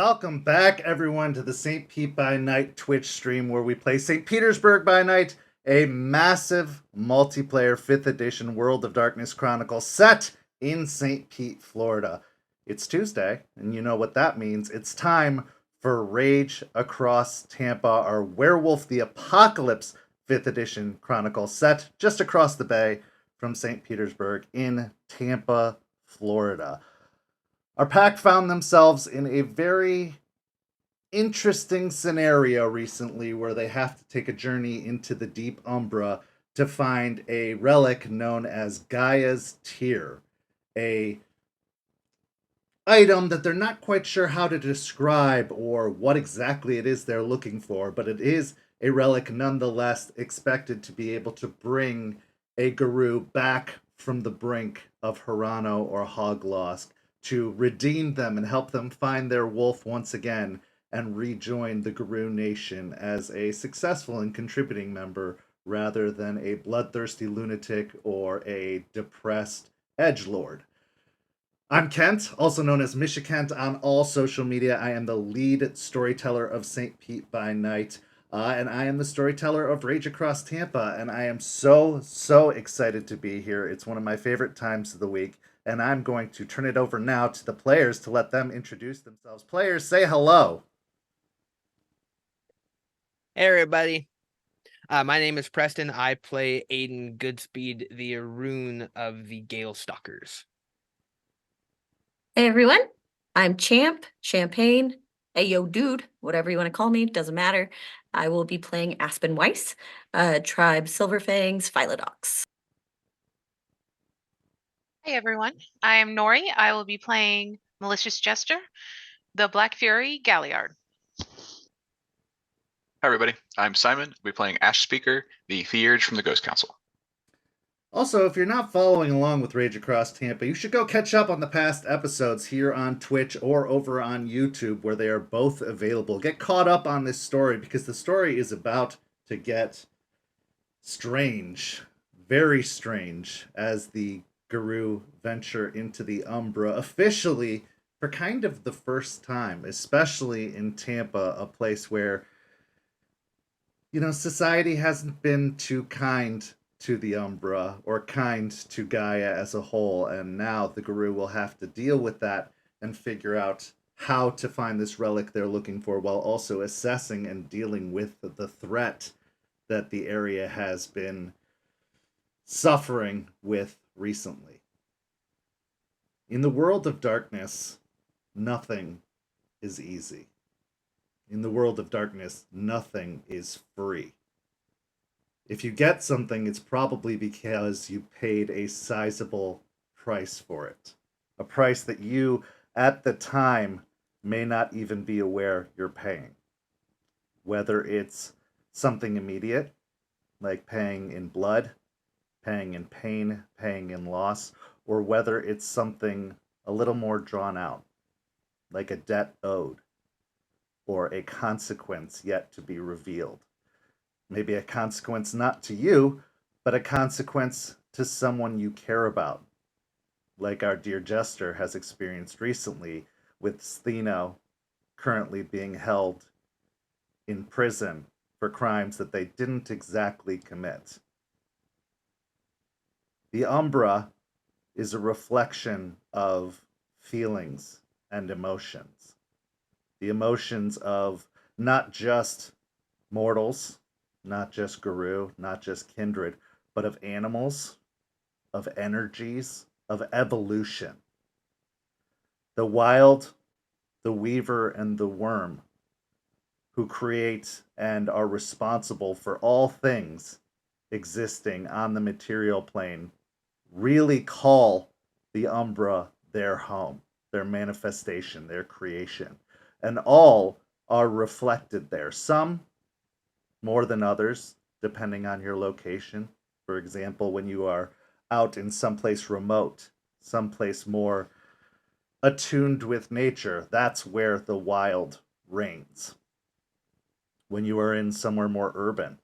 Welcome back, everyone, to the SPbN By Night Twitch stream where we play St. Petersburg By Night, a massive multiplayer 5th edition World of Darkness Chronicle set in St. Pete, Florida. It's Tuesday, and you know what that means. It's time for Rage Across Tampa, our Werewolf the Apocalypse 5th edition Chronicle set just across the bay from St. Petersburg in Tampa, Florida. Our pack found themselves in a very interesting scenario recently where they have to take a journey into the deep Umbra to find a relic known as Gaia's Tear, a item that they're not quite sure how to describe or what exactly it is they're looking for, but it is a relic nonetheless expected to be able to bring a guru back from the brink of Hirano or Hoglosk, to redeem them and help them find their wolf once again and rejoin the Guru Nation as a successful and contributing member rather than a bloodthirsty lunatic or a depressed edgelord. I'm Kent, also known as Misha Kent on all social media. I am the lead storyteller of St. Pete by Night, and I am the storyteller of Rage Across Tampa, and I am so excited to be here. It's one of my favorite times of the week, and I'm going to turn it over now to the players to let them introduce themselves. Players, say hello. Hey, everybody. My name is Preston. I play Aiden Goodspeed, the rune of the Gale Stalkers. Hey, everyone. I'm Champ, Champagne, Ayo Dude, whatever you want to call me, doesn't matter. I will be playing Aspen Weiss, Tribe Silverfangs, Phylodox. Hey everyone, I am Nori. I will be playing Malicious Jester, the Black Fury Galliard. Hi everybody, I'm Simon. I'll be playing Ash Speaker, the Theurge from the Ghost Council. Also, if you're not following along with Rage Across Tampa, you should go catch up on the past episodes here on Twitch or over on YouTube, where they are both available. Get caught up on this story, because the story is about to get strange, very strange, as the Guru venture into the Umbra officially for kind of the first time, especially in Tampa, a place where, you know, society hasn't been too kind to the Umbra or kind to Gaia as a whole, and now the Guru will have to deal with that and figure out how to find this relic they're looking for, while also assessing and dealing with the threat that the area has been suffering with recently. In the world of darkness, nothing is easy. In the world of darkness, nothing is free. If you get something, it's probably because you paid a sizable price for it. A price that you, at the time, may not even be aware you're paying. Whether it's something immediate, like paying in blood, paying in pain, paying in loss, or whether it's something a little more drawn out, like a debt owed, or a consequence yet to be revealed. Maybe a consequence not to you, but a consequence to someone you care about, like our dear Jester has experienced recently with Stheno currently being held in prison for crimes that they didn't exactly commit. The Umbra is a reflection of feelings and emotions. The emotions of not just mortals, not just Guru, not just kindred, but of animals, of energies, of evolution. The wild, the weaver, and the worm, who create and are responsible for all things existing on the material plane, really call the Umbra their home, their manifestation, their creation. And all are reflected there. Some more than others, depending on your location. For example, when you are out in someplace remote, someplace more attuned with nature, that's where the wild reigns. When you are in somewhere more urban,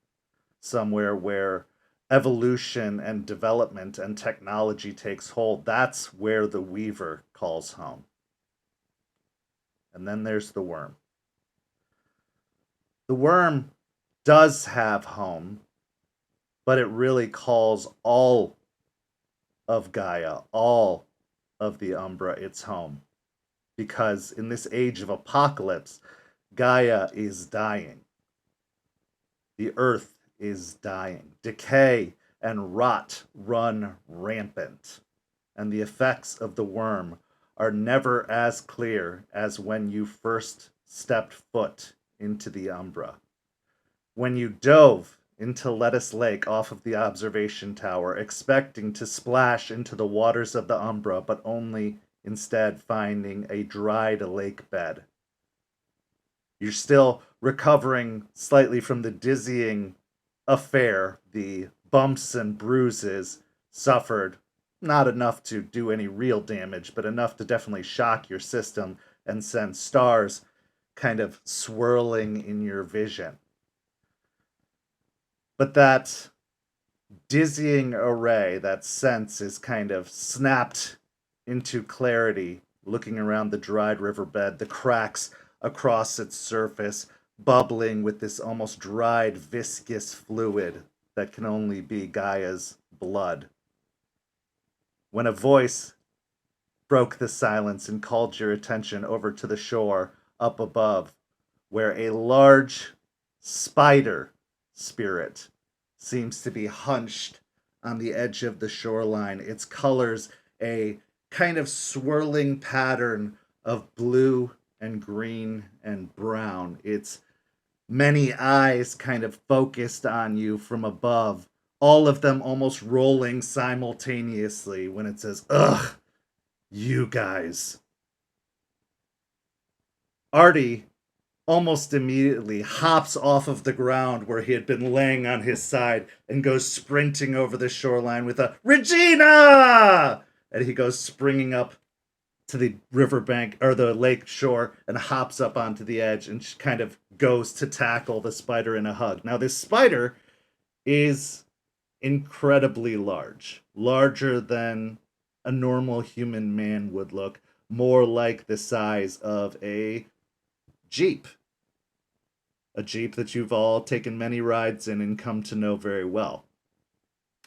somewhere where evolution and development and technology takes hold, that's where the weaver calls home. And then there's the worm. The worm does have home, but it really calls all of Gaia, all of the Umbra, its home. Because in this age of apocalypse, Gaia is dying. The earth is dying. Decay and rot run rampant. And the effects of the worm are never as clear as when you first stepped foot into the Umbra. When you dove into Lettuce Lake off of the observation tower, expecting to splash into the waters of the Umbra, but only instead finding a dried lake bed. You're still recovering slightly from the dizzying affair, the bumps and bruises suffered. Not enough to do any real damage, but enough to definitely shock your system and send stars kind of swirling in your vision. But that dizzying array, that sense, is kind of snapped into clarity, looking around the dried riverbed, the cracks across its surface, bubbling with this almost dried, viscous fluid that can only be Gaia's blood. When a voice broke the silence and called your attention over to the shore up above, where a large spider spirit seems to be hunched on the edge of the shoreline. Its colors a kind of swirling pattern of blue and green and brown. Its many eyes kind of focused on you from above, all of them almost rolling simultaneously when it says, "Ugh, you guys." Artie almost immediately hops off of the ground where he had been laying on his side and goes sprinting over the shoreline with a "Regina!" And he goes springing up to the riverbank or the lake shore and hops up onto the edge and kind of goes to tackle the spider in a hug. Now, this spider is incredibly large, larger than a normal human man would look, more like the size of a Jeep. A Jeep that you've all taken many rides in and come to know very well.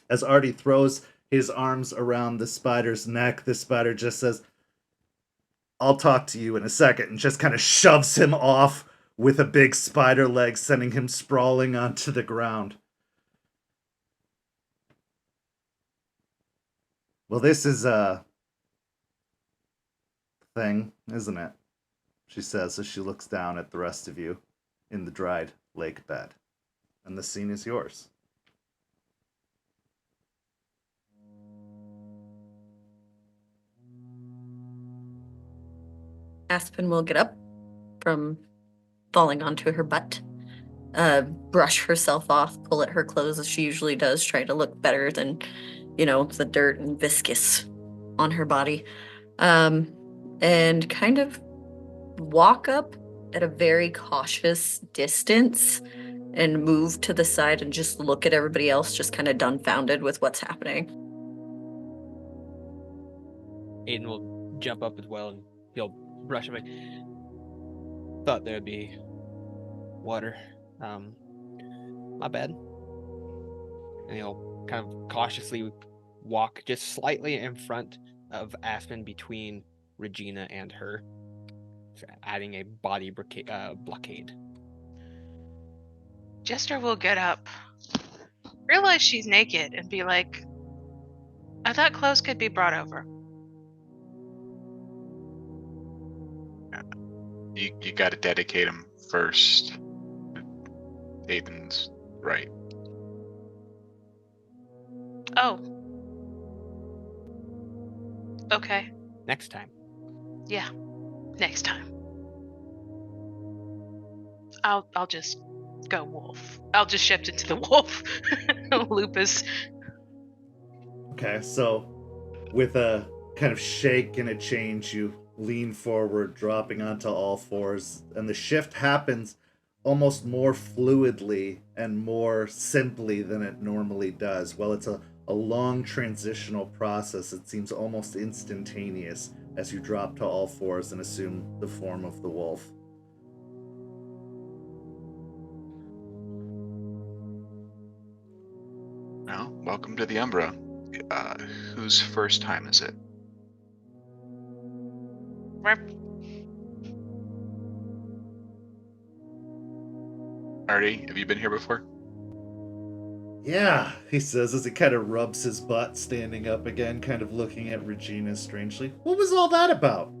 As Artie throws his arms around the spider's neck, the spider just says, "I'll talk to you in a second," and just kind of shoves him off with a big spider leg, sending him sprawling onto the ground. "Well, this is a thing, isn't it?" she says as she looks down at the rest of you in the dried lake bed. And the scene is yours. Aspen will get up from falling onto her butt, brush herself off, pull at her clothes as she usually does, try to look better than, the dirt and viscous on her body, and kind of walk up at a very cautious distance and move to the side and just look at everybody else, just kind of dumbfounded with what's happening. Aiden will jump up as well and he'll brush away. Thought there'd be water. My bad. And he'll kind of cautiously walk just slightly in front of Aspen between Regina and her, adding a body blockade. Jester will get up, realize she's naked, and be like, "I thought clothes could be brought over." You got to dedicate him first. Aiden's right. Oh. Okay. Next time. Yeah. Next time. I'll just go wolf. I'll just shift into the wolf. Lupus. Okay, so with a kind of shake and a change, you lean forward, dropping onto all fours, and the shift happens almost more fluidly and more simply than it normally does. While it's a long transitional process, it seems almost instantaneous as you drop to all fours and assume the form of the wolf. Well, welcome to the Umbra. Whose first time is it? Artie, have you been here before? Yeah, he says as he kind of rubs his butt, standing up again, kind of looking at Regina strangely. What was all that about?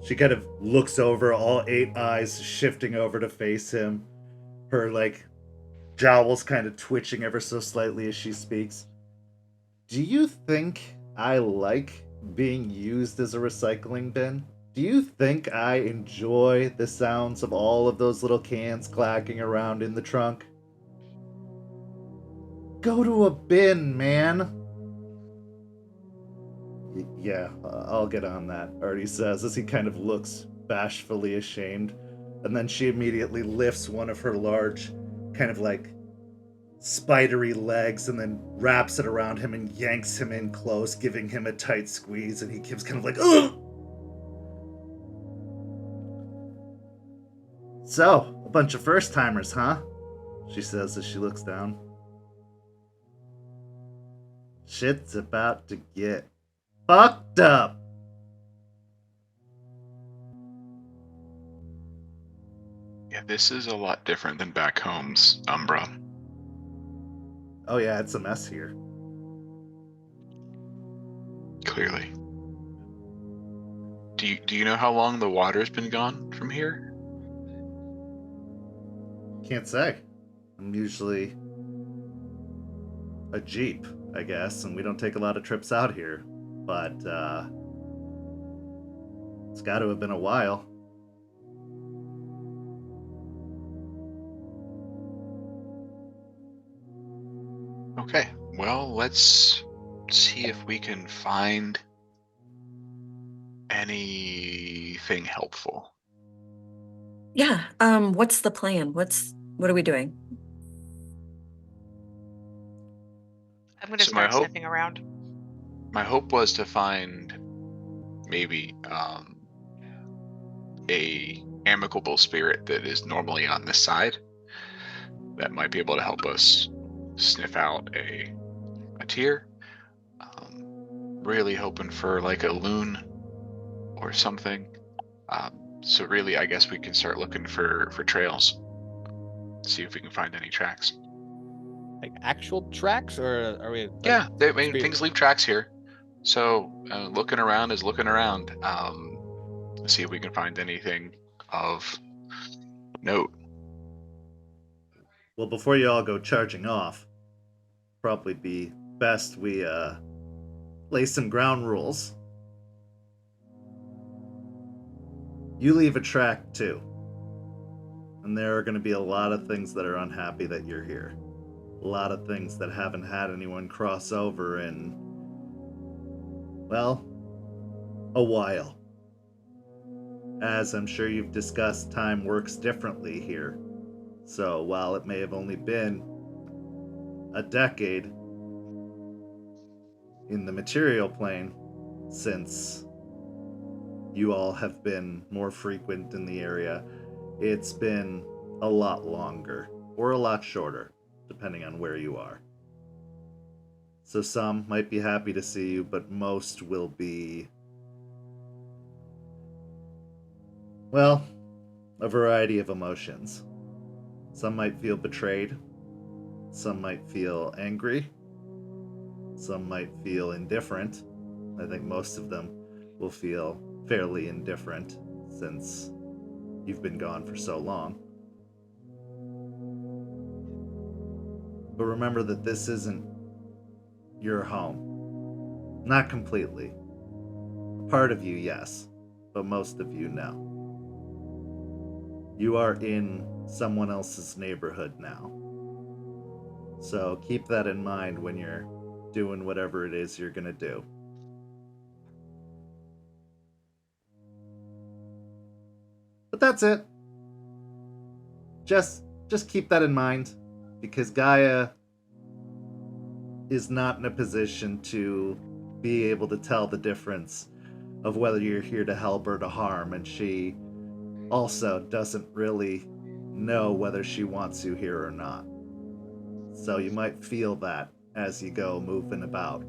She kind of looks over, all 8 eyes shifting over to face him. Her, jowls kind of twitching ever so slightly as she speaks. Do you think I like being used as a recycling bin? Do you think I enjoy the sounds of all of those little cans clacking around in the trunk? Go to a bin, man. Yeah, I'll get on that, Artie says as he kind of looks bashfully ashamed. And then she immediately lifts one of her large, kind of spidery legs and then wraps it around him and yanks him in close, giving him a tight squeeze, and he gives kind of ugh! So, a bunch of first-timers, huh? She says as she looks down. Shit's about to get fucked up. Yeah, this is a lot different than back home's Umbra. Oh yeah, it's a mess here. Clearly. Do you know how long the water's been gone from here? Can't say. I'm usually a Jeep, I guess, and we don't take a lot of trips out here. But, it's got to have been a while. Okay, well, let's see if we can find anything helpful. Yeah. What's the plan? What are we doing? I'm going to So my start hope- sniffing around. My hope was to find maybe a amicable spirit that is normally on this side that might be able to help us sniff out a tier. Really hoping for a loon or something. So really, I guess we can start looking for trails. See if we can find any tracks. Like actual tracks, or are we? Yeah, spirit- things leave tracks here. So looking around is looking around. See if we can find anything of note. Well, before you all go charging off, probably be best we lay some ground rules. You leave a track too. And there are going to be a lot of things that are unhappy that you're here. A lot of things that haven't had anyone cross over in, well, a while. As I'm sure you've discussed, time works differently here. So while it may have only been a decade in the material plane since you all have been more frequent in the area, it's been a lot longer or a lot shorter, depending on where you are. So some might be happy to see you, but most will be, well, a variety of emotions. Some might feel betrayed. Some might feel angry. Some might feel indifferent. I think most of them will feel fairly indifferent since you've been gone for so long. But remember that this isn't your home. Not completely. A part of you, yes, but most of you, no. You are in someone else's neighborhood now. So keep that in mind when you're doing whatever it is you're gonna do. But that's it. Just keep that in mind, because Gaia is not in a position to be able to tell the difference of whether you're here to help or to harm, and she also doesn't really know whether she wants you here or not. So you might feel that as you go moving about.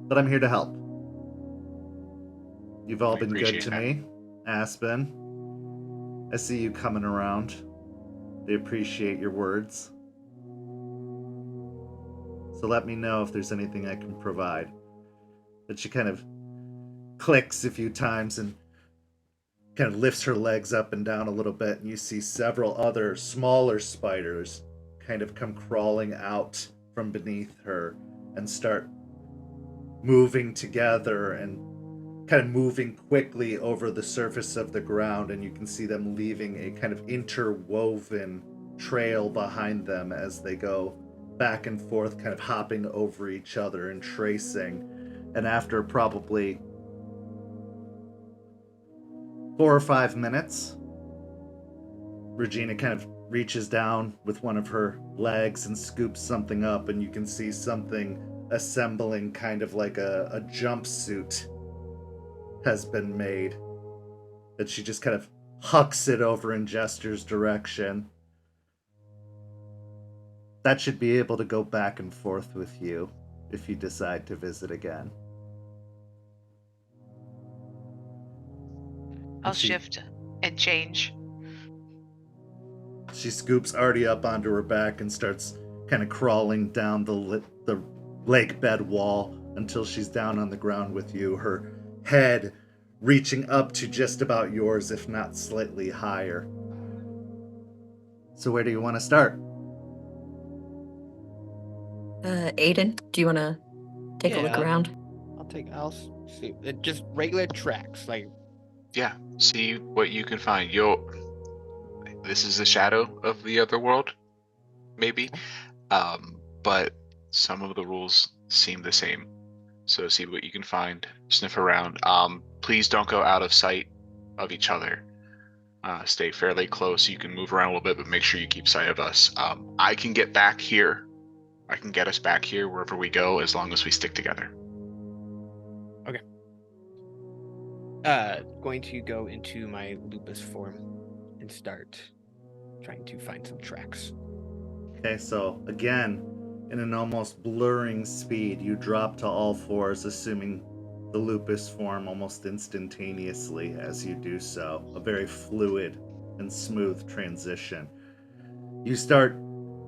But I'm here to help. You've all I been good appreciate to that. me. Aspen, I see you coming around. I appreciate your words. So let me know if there's anything I can provide. But she kind of clicks a few times and kind of lifts her legs up and down a little bit, and you see several other smaller spiders kind of come crawling out from beneath her and start moving together and kind of moving quickly over the surface of the ground, and you can see them leaving a kind of interwoven trail behind them as they go back and forth, kind of hopping over each other and tracing. And after probably 4 or 5 minutes, Regina kind of reaches down with one of her legs and scoops something up, and you can see something assembling, kind of like a jumpsuit has been made. And she just kind of hucks it over in Jester's direction. That should be able to go back and forth with you if you decide to visit again. I'll she- shift and change. She scoops Artie up onto her back and starts kind of crawling down the lake bed wall until she's down on the ground with you, her head reaching up to just about yours, if not slightly higher. So where do you want to start? Aiden, do you want to take a look Yeah. around? I'll see. Just regular tracks, like Yeah, see what you can find. This is the shadow of the other world, maybe. But some of the rules seem the same. So see what you can find, sniff around. Please don't go out of sight of each other. Stay fairly close. You can move around a little bit, but make sure you keep sight of us. I can get back here. I can get us back here wherever we go, as long as we stick together. going to go into my lupus form and start trying to find some tracks. Okay, so again, in an almost blurring speed, you drop to all fours, assuming the lupus form almost instantaneously as you do so. A very fluid and smooth transition. You start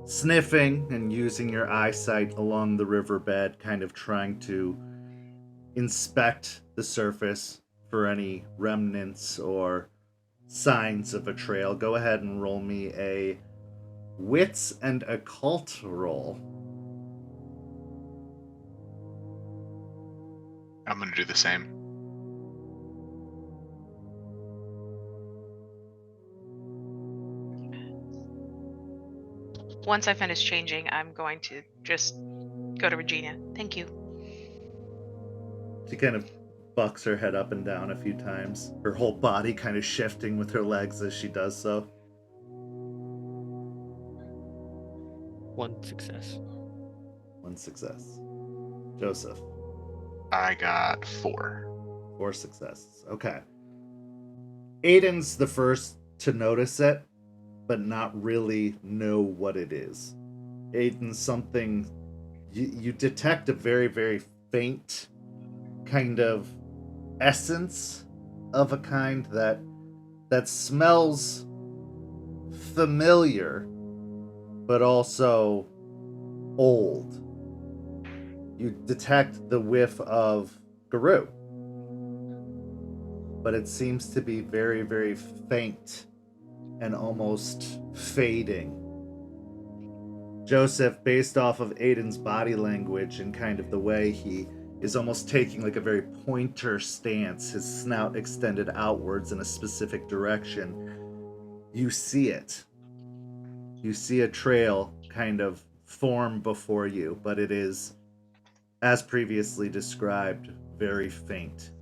sniffing and using your eyesight along the riverbed, kind of trying to inspect the surface for any remnants or signs of a trail. Go ahead and roll me a wits and occult roll. I'm going to do the same. Once I finish changing, I'm going to just go to Regina. Thank you. She kind of bucks her head up and down a few times, her whole body kind of shifting with her legs as she does so. 1 success. 1 success. Joseph. I got 4. 4 successes. Okay. Aiden's the first to notice it, but not really know what it is. Aiden's something... You detect a very, very faint kind of essence of a kind that smells familiar, but also old. You detect the whiff of Guru, but it seems to be very, very faint and almost fading. Joseph, based off of Aiden's body language and kind of the way he is almost taking like a very pointer stance, his snout extended outwards in a specific direction, you see it. You see a trail kind of form before you, but it is, as previously described, very faint.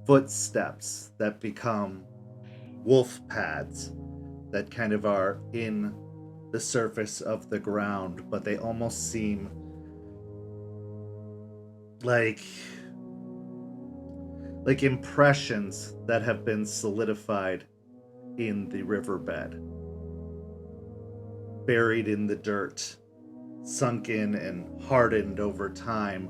Footsteps that become wolf pads that kind of are in the surface of the ground, but they almost seem like impressions that have been solidified in the riverbed, buried in the dirt, sunk in and hardened over time.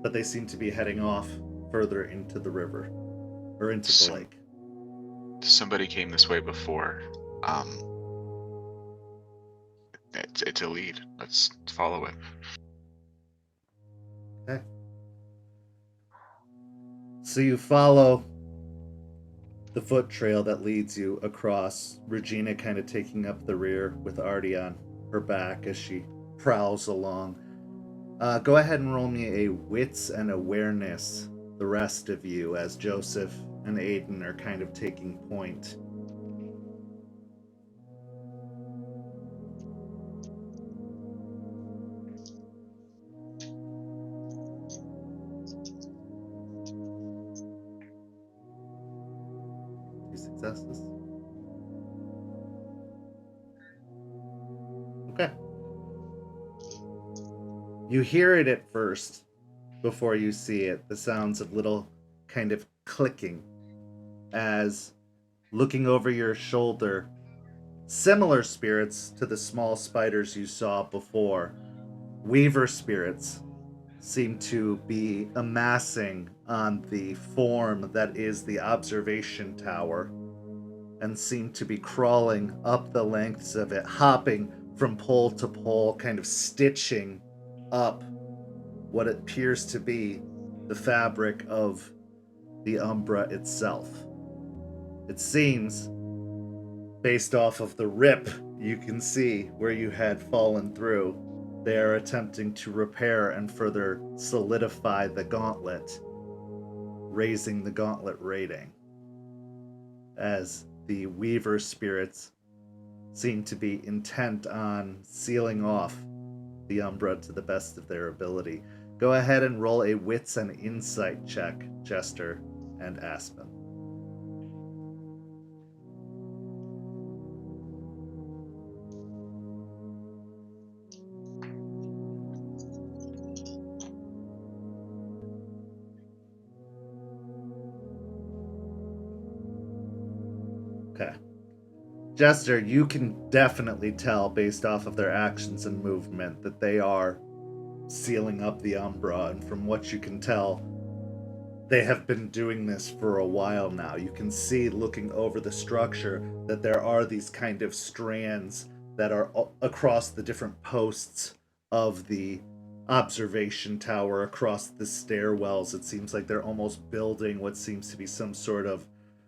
But they seem to be heading off further into the river, or into the lake. Somebody came this way before. It's a lead. Let's follow it. Okay. So you follow the foot trail that leads you across, Regina kind of taking up the rear with Artie on her back as she prowls along. Go ahead and roll me a wits and awareness, the rest of you, as Joseph and Aiden are kind of taking point. Two successes. Okay. You hear it at first before you see it, the sounds of little kind of clicking as, looking over your shoulder, similar spirits to the small spiders you saw before, Weaver spirits, seem to be amassing on the form that is the observation tower and seem to be crawling up the lengths of it, hopping from pole to pole, kind of stitching up what appears to be the fabric of the Umbra itself. It seems, based off of the rip you can see where you had fallen through, they are attempting to repair and further solidify the gauntlet, raising the gauntlet rating, as the Weaver spirits seem to be intent on sealing off the Umbra to the best of their ability. Go ahead and roll a wits and insight check, Jester and Aspen. Okay. Jester, you can definitely tell based off of their actions and movement that they are sealing up the Umbra, and from what you can tell, they have been doing this for a while now. You can see, looking over the structure, that there are these kind of strands that are across the different posts of the observation tower, across the stairwells. It seems like they're almost building what seems to be some sort of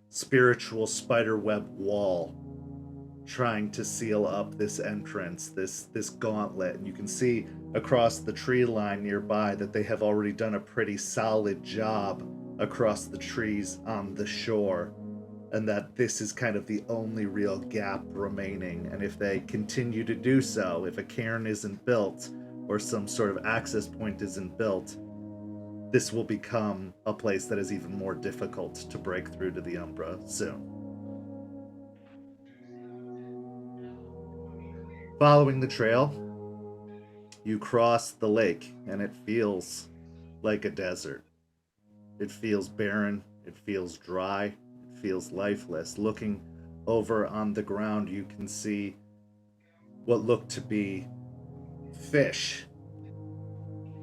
spiritual spiderweb wall, trying to seal up this entrance, this gauntlet. And you can see across the tree line nearby that they have already done a pretty solid job across the trees on the shore, and that this is kind of the only real gap remaining. And if they continue to do so, if a cairn isn't built or some sort of access point isn't built, this will become a place that is even more difficult to break through to the Umbra soon. Following the trail, you cross the lake, and it feels like a desert. It feels barren, it feels dry, it feels lifeless. Looking over on the ground, you can see what look to be fish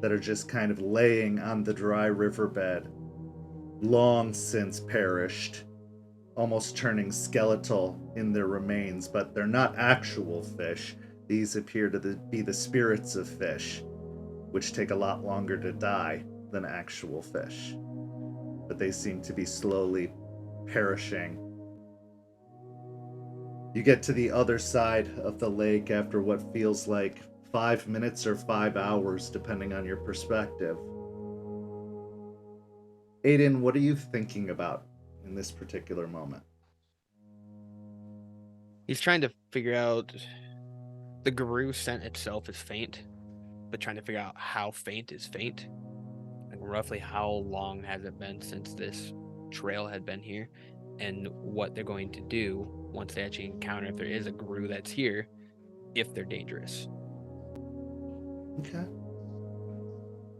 that are just kind of laying on the dry riverbed, long since perished, almost turning skeletal in their remains, but they're not actual fish. These appear to be the spirits of fish, which take a lot longer to die than actual fish. But they seem to be slowly perishing. You get to the other side of the lake after what feels like 5 minutes or 5 hours, depending on your perspective. Aiden, what are you thinking about in this particular moment? He's trying to figure out, the Guru scent itself is faint, but trying to figure out how faint is faint. Like roughly how long has it been since this trail had been here, and what they're going to do once they actually encounter, if there is a Guru that's here, if they're dangerous. Okay.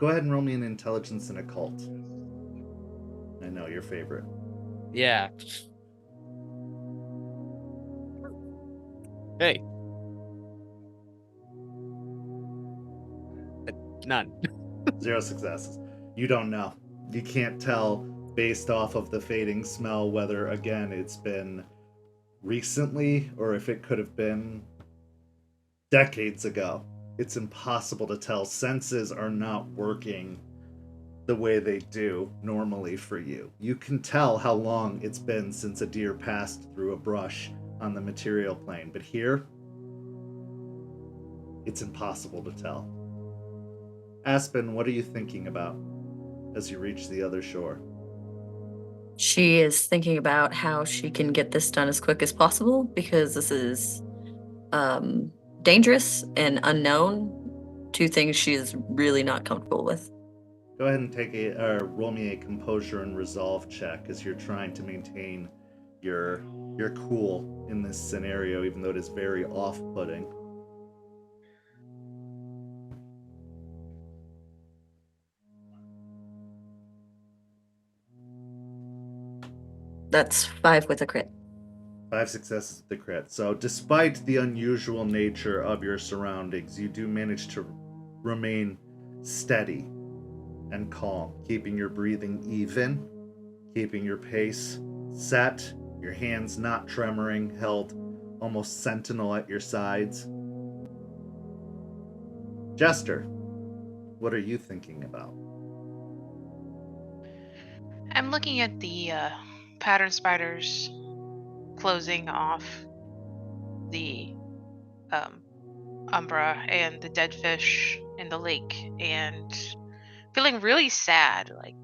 Go ahead and roll me an intelligence and occult. I know, your favorite. Yeah. Hey. None. 0 successes. You don't know. You can't tell based off of the fading smell whether, again, it's been recently or if it could have been decades ago. It's impossible to tell. Senses are not working the way they do normally for you. You can tell how long it's been since a deer passed through a brush on the material plane, but here, it's impossible to tell. Aspen, what are you thinking about as you reach the other shore? She is thinking about how she can get this done as quick as possible because this is dangerous and unknown. Two things she is really not comfortable with. Go ahead and roll me a composure and resolve check as you're trying to maintain your cool in this scenario, even though it is very off-putting. That's 5 with a crit. 5 successes with the crit. So despite the unusual nature of your surroundings, you do manage to remain steady and calm, keeping your breathing even, keeping your pace set, your hands not tremoring, held almost sentinel at your sides. Jester, what are you thinking about? I'm looking at the pattern spiders closing off the Umbra and the dead fish in the lake and feeling really sad, like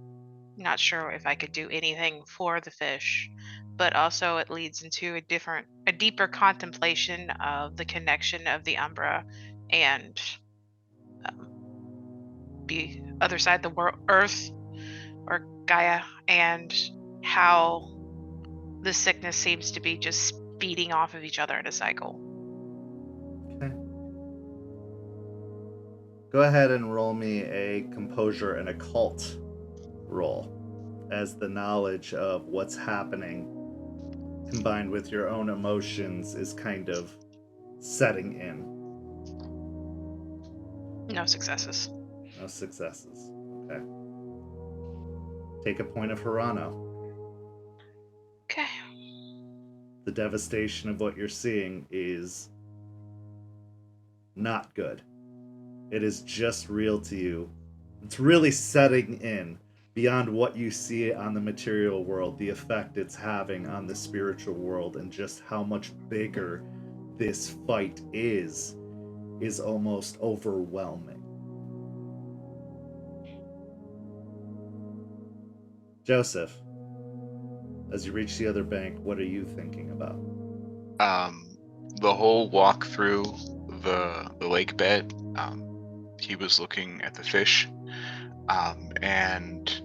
not sure if I could do anything for the fish, but also it leads into a deeper contemplation of the connection of the Umbra and the other side, the world, Earth or Gaia, and how the sickness seems to be just feeding off of each other in a cycle. Okay. Go ahead and roll me a composure and occult roll, as the knowledge of what's happening combined with your own emotions is kind of setting in. No successes. No successes. Okay. Take a point of Hirano. Okay. The devastation of what you're seeing is not good. It is just real to you. It's really setting in beyond what you see on the material world, the effect it's having on the spiritual world, and just how much bigger this fight is almost overwhelming. Joseph, as you reach the other bank, what are you thinking about? The whole walk through the lake bed, he was looking at the fish, and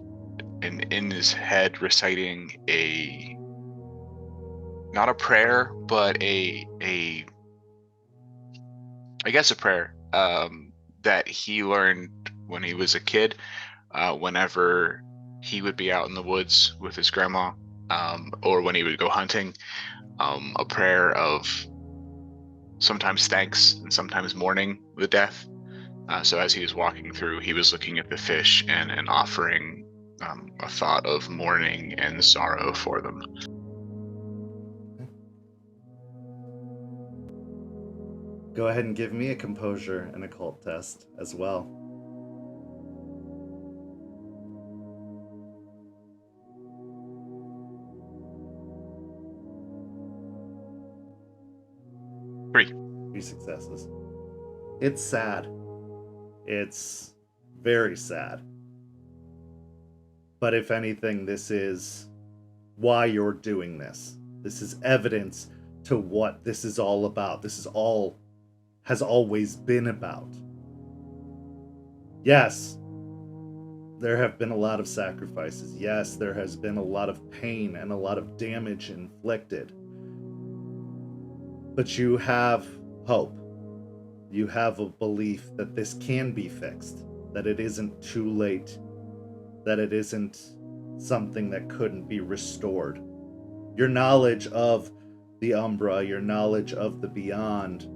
in his head reciting not a prayer, but I guess a prayer, that he learned when he was a kid, whenever he would be out in the woods with his grandma, or when he would go hunting, a prayer of sometimes thanks and sometimes mourning the death. So as he was walking through, he was looking at the fish and offering a thought of mourning and sorrow for them. Go ahead and give me a composure and occult test as well. Three successes. It's sad. It's very sad. But if anything, this is why you're doing this. This is evidence to what this is all about. This is all has always been about. Yes, there have been a lot of sacrifices. Yes, there has been a lot of pain and a lot of damage inflicted. But you have hope. You have a belief that this can be fixed, that it isn't too late, that it isn't something that couldn't be restored. Your knowledge of the Umbra, your knowledge of the beyond,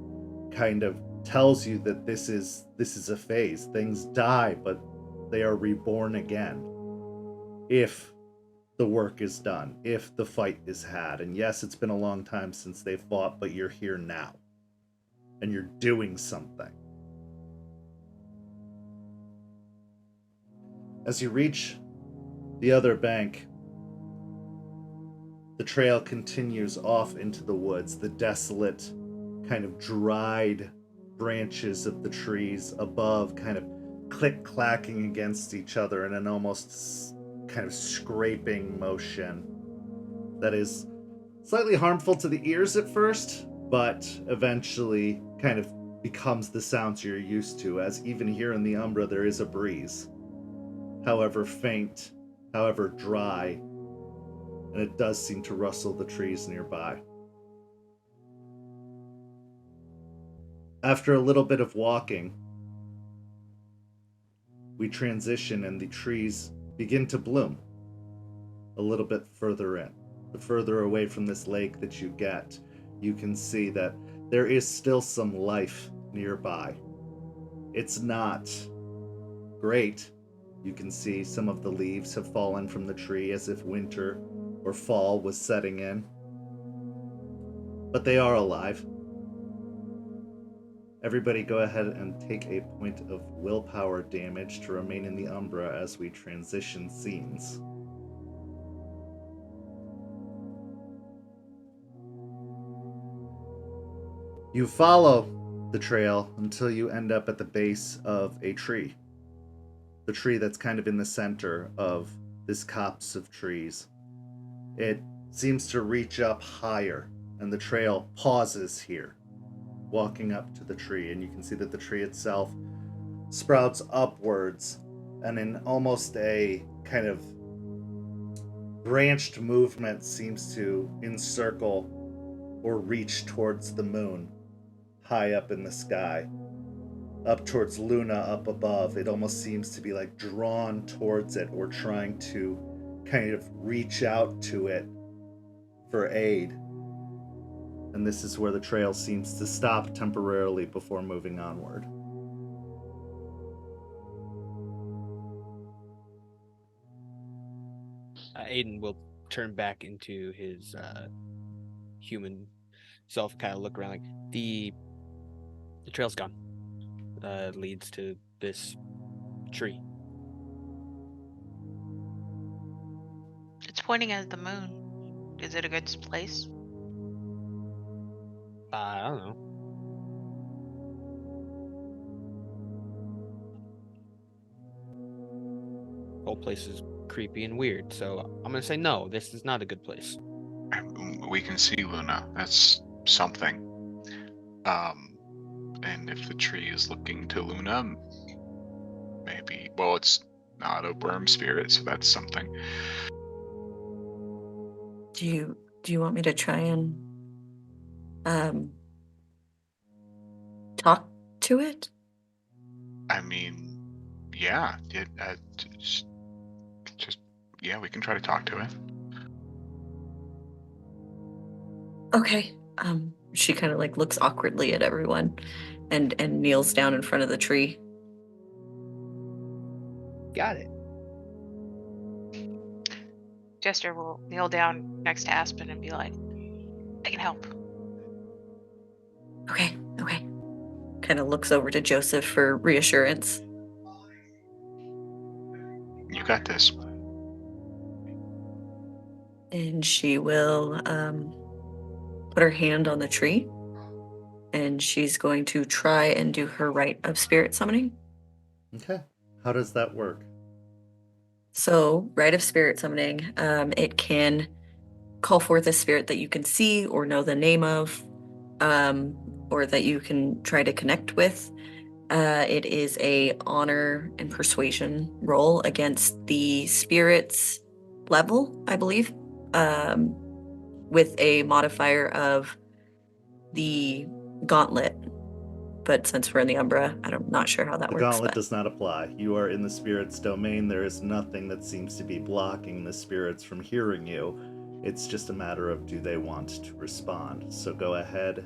kind of tells you that this is a phase. Things die, but they are reborn again. If the work is done, if the fight is had. And yes, it's been a long time since they fought, but you're here now. And you're doing something. As you reach the other bank, the trail continues off into the woods, the desolate, kind of dried branches of the trees above kind of click-clacking against each other in an almost kind of scraping motion that is slightly harmful to the ears at first, but eventually kind of becomes the sounds you're used to, as even here in the Umbra there is a breeze, however faint, however dry, and it does seem to rustle the trees nearby. After a little bit of walking, we transition and the trees begin to bloom a little bit further in. The further away from this lake that you get, you can see that there is still some life nearby. It's not great. You can see some of the leaves have fallen from the tree as if winter or fall was setting in. But they are alive. Everybody go ahead and take a point of willpower damage to remain in the Umbra as we transition scenes. You follow the trail until you end up at the base of a tree. The tree that's kind of in the center of this copse of trees. It seems to reach up higher, and the trail pauses here, walking up to the tree, and you can see that the tree itself sprouts upwards, and in almost a kind of branched movement seems to encircle or reach towards the moon, high up in the sky, up towards Luna up above. It almost seems to be like drawn towards it or trying to kind of reach out to it for aid. And this is where the trail seems to stop temporarily before moving onward. Aiden will turn back into his human self, kind of look around like the trail's gone. Leads to this tree. It's pointing at the moon. Is it a good place? I don't know. Whole place is creepy and weird, so I'm gonna say no. This is not a good place. We can see Luna. That's something. And if the tree is looking to Luna, maybe. Well, it's not a worm spirit, so that's something. Do you want me to try and talk to it? I mean, yeah. Yeah, we can try to talk to it. Okay. She kind of like looks awkwardly at everyone and kneels down in front of the tree. Got it. Jester will kneel down next to Aspen and be like, I can help. Okay. Kind of looks over to Joseph for reassurance. You got this. And she will put her hand on the tree, and she's going to try and do her rite of spirit summoning. Okay. How does that work? So, rite of spirit summoning, it can call forth a spirit that you can see or know the name of, or that you can try to connect with. It is a honor and persuasion roll against the spirit's level, I believe, with a modifier of the gauntlet but since we're in the Umbra, I'm not sure how that The works. gauntlet But does not apply. You are in the spirit's domain. There is nothing that seems to be blocking the spirits from hearing you. It's just a matter of do they want to respond. So go ahead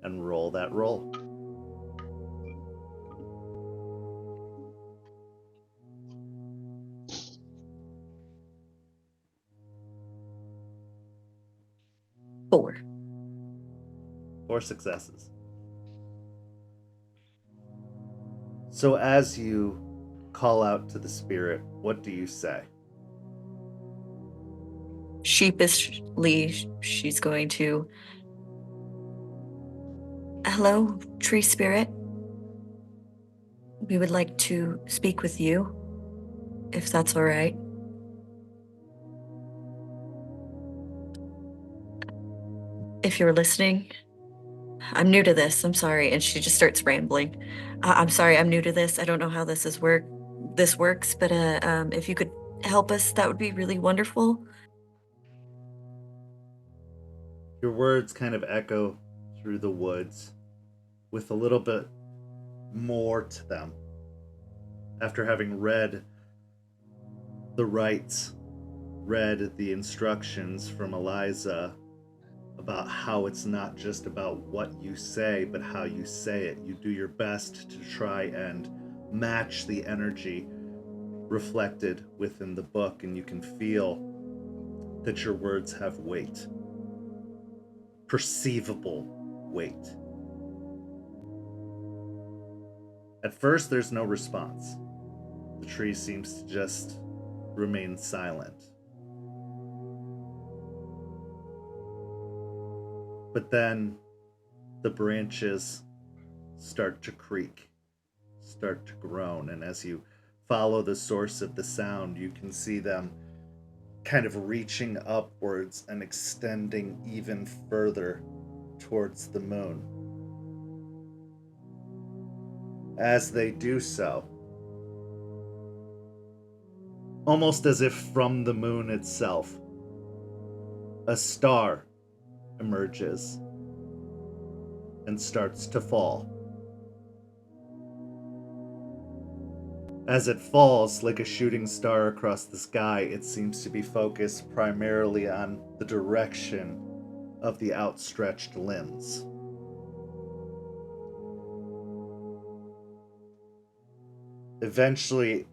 and roll that roll. four. 4 successes. So as you call out to the spirit, what do you say? Sheepishly, she's going to. Hello, tree spirit. We would like to speak with you, if that's all right. If you're listening, I'm new to this. I'm sorry. And she just starts rambling. I'm sorry. I'm new to this. I don't know how this works, but if you could help us, that would be really wonderful. Your words kind of echo through the woods with a little bit more to them. After having read the rites, read the instructions from Eliza about how it's not just about what you say, but how you say it. You do your best to try and match the energy reflected within the book, and you can feel that your words have weight. Perceivable weight. At first, there's no response. The tree seems to just remain silent. But then the branches start to creak, start to groan, and as you follow the source of the sound, you can see them kind of reaching upwards and extending even further towards the moon. As they do so, almost as if from the moon itself, a star emerges and starts to fall. As it falls like a shooting star across the sky, it seems to be focused primarily on the direction of the outstretched limbs. Eventually,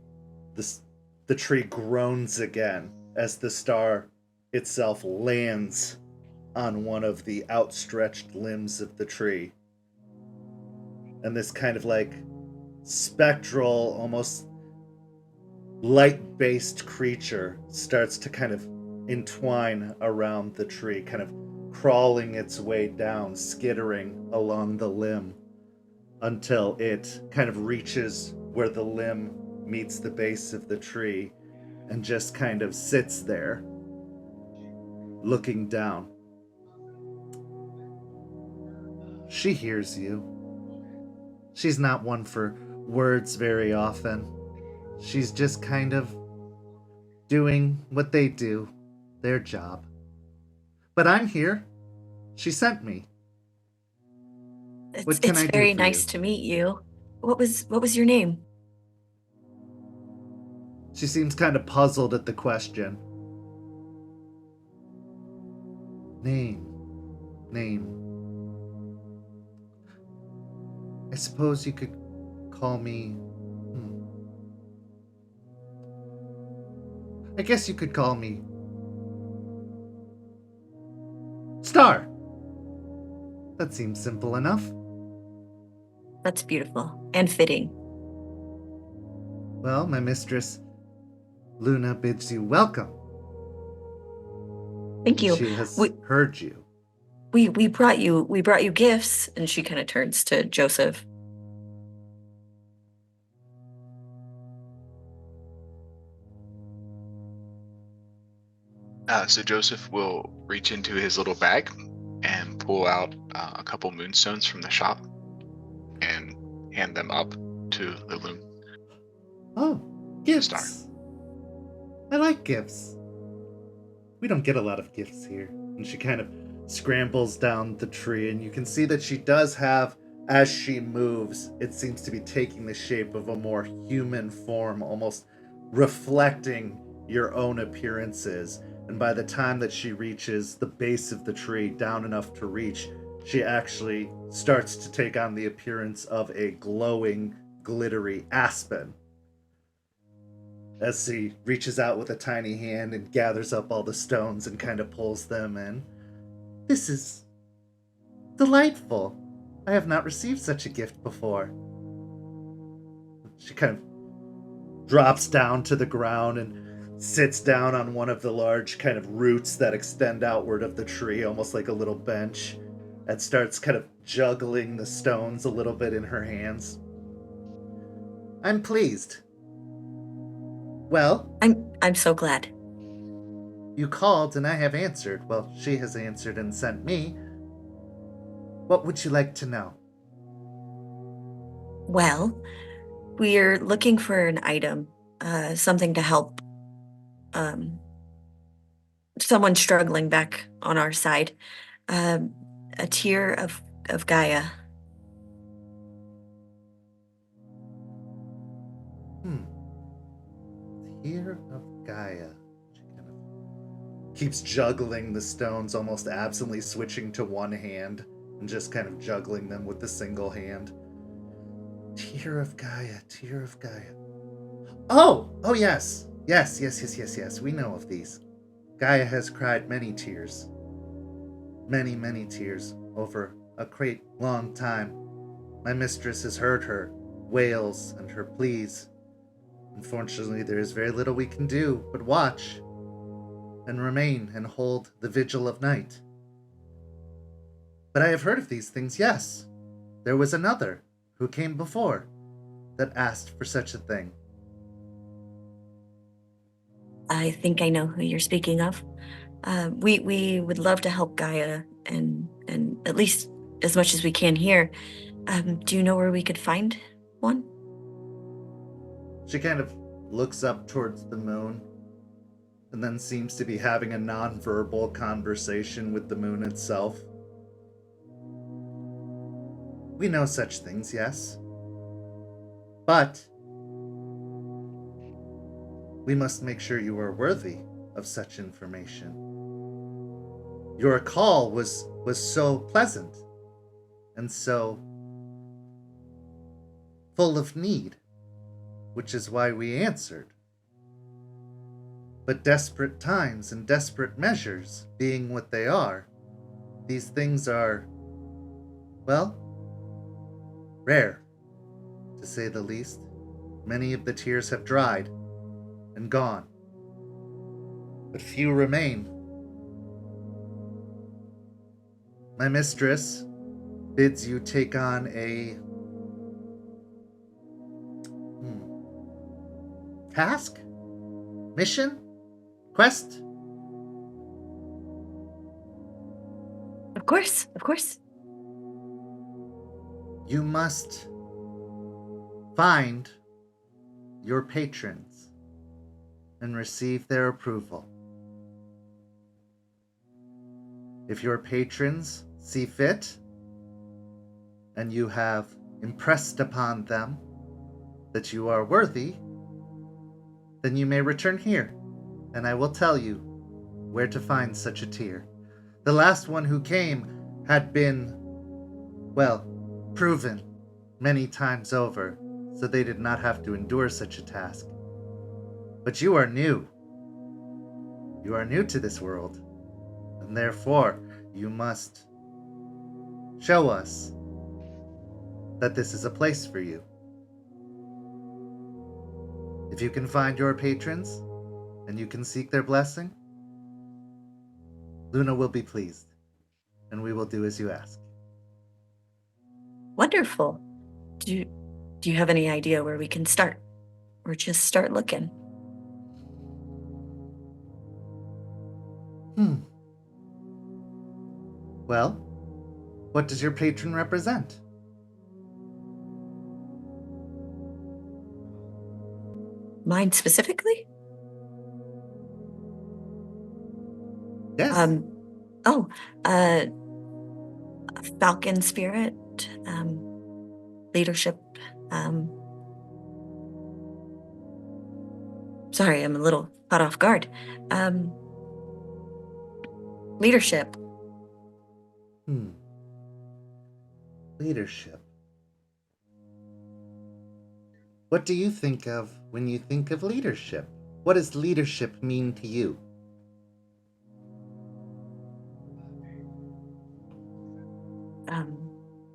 the tree groans again as the star itself lands on one of the outstretched limbs of the tree. And this kind of like spectral, almost light-based creature starts to kind of entwine around the tree, kind of crawling its way down, skittering along the limb until it kind of reaches where the limb meets the base of the tree and just kind of sits there, looking down. She hears you. She's not one for words very often. She's just kind of doing what they do, their job. But I'm here. She sent me. What can I do It's very for nice you? to meet you. What was your name? She seems kind of puzzled at the question. Name. I suppose you could call me... I guess you could call me... Star! That seems simple enough. That's beautiful and fitting. Well, my mistress, Luna, bids you welcome. Thank you. She has We- heard you. We brought you gifts. And she kind of turns to Joseph. So Joseph will reach into his little bag and pull out a couple moonstones from the shop and hand them up to the loom. Oh, gifts. Star. I like gifts. We don't get a lot of gifts here. And she kind of scrambles down the tree, and you can see that she does have as she moves, it seems to be taking the shape of a more human form, almost reflecting your own appearances. And by the time that she reaches the base of the tree, down enough to reach, she actually starts to take on the appearance of a glowing, glittery aspen. As she reaches out with a tiny hand and gathers up all the stones and kind of pulls them in. This is delightful. I have not received such a gift before. She kind of drops down to the ground and sits down on one of the large kind of roots that extend outward of the tree, almost like a little bench, and starts kind of juggling the stones a little bit in her hands. I'm pleased. Well, I'm so glad. you called and I have answered. Well, she has answered and sent me. What would you like to know? Well, we're looking for an item, something to help someone struggling back on our side. A tear of Gaia. Tear of Gaia. She kind of keeps juggling the stones, almost absently switching to one hand and just kind of juggling them with the single hand. Tear of Gaia, Tear of Gaia. Oh yes. Yes. We know of these. Gaia has cried many tears. Many tears over a great long time. My mistress has heard her wails and her pleas. Unfortunately, there is very little we can do but watch and remain and hold the vigil of night. But I have heard of these things, yes. There was another who came before that asked for such a thing. I think I know who you're speaking of. We would love to help Gaia and at least as much as we can here. Do you know where we could find one? She kind of looks up towards the moon and then seems to be having a non-verbal conversation with the moon itself. We know such things, yes. But we must make sure you are worthy of such information. Your call was so pleasant and so full of need, which is why we answered. But desperate times and desperate measures being what they are, these things are, well, rare, to say the least. Many of the tears have dried and gone, but few remain. My mistress bids you take on a task? Mission? Quest? Of course. You must find your patrons and receive their approval. If your patrons see fit and you have impressed upon them that you are worthy, then you may return here, and I will tell you where to find such a tear. The last one who came had been, well, proven many times over, so they did not have to endure such a task. But you are new. You are new to this world, and therefore you must show us that this is a place for you. If you can find your patrons and you can seek their blessing, Luna will be pleased, and we will do as you ask. Wonderful. Do you have any idea where we can start? Or just start looking? Well, what does your patron represent? Mine specifically? Yes. A falcon spirit. leadership. Sorry, I'm a little caught off guard. Leadership. Leadership. What do you think of when you think of leadership? What does leadership mean to you?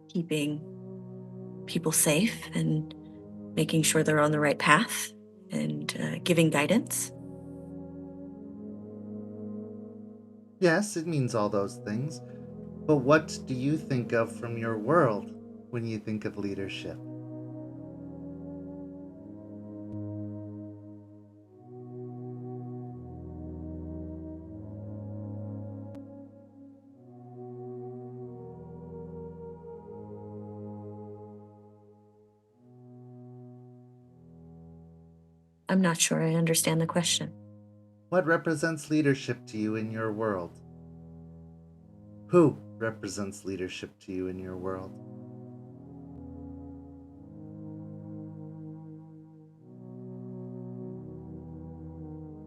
Keeping people safe and making sure they're on the right path and giving guidance. Yes, it means all those things. But what do you think of from your world when you think of leadership? I'm not sure I understand the question. What represents leadership to you in your world? Who represents leadership to you in your world?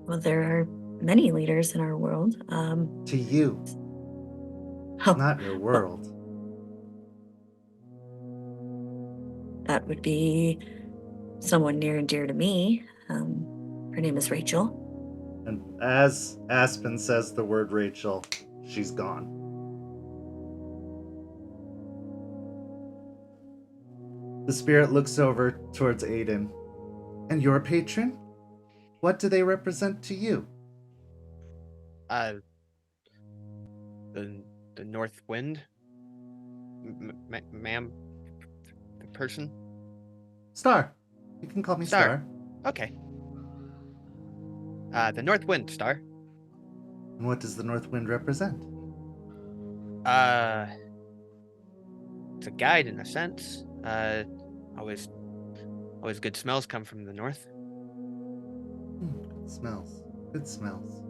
Well, there are many leaders in our world. To you, Oh, not your world. that would be someone near and dear to me. Her name is Rachel. And as Aspen says the word Rachel, she's gone. The spirit looks over towards Aiden. And your patron? What do they represent to you? The north wind, ma'am, the person. Star. You can call me Star. Okay. The north wind, Star. And what does the north wind represent? It's a guide in a sense. Always good smells come from the north. Good smells. Good smells.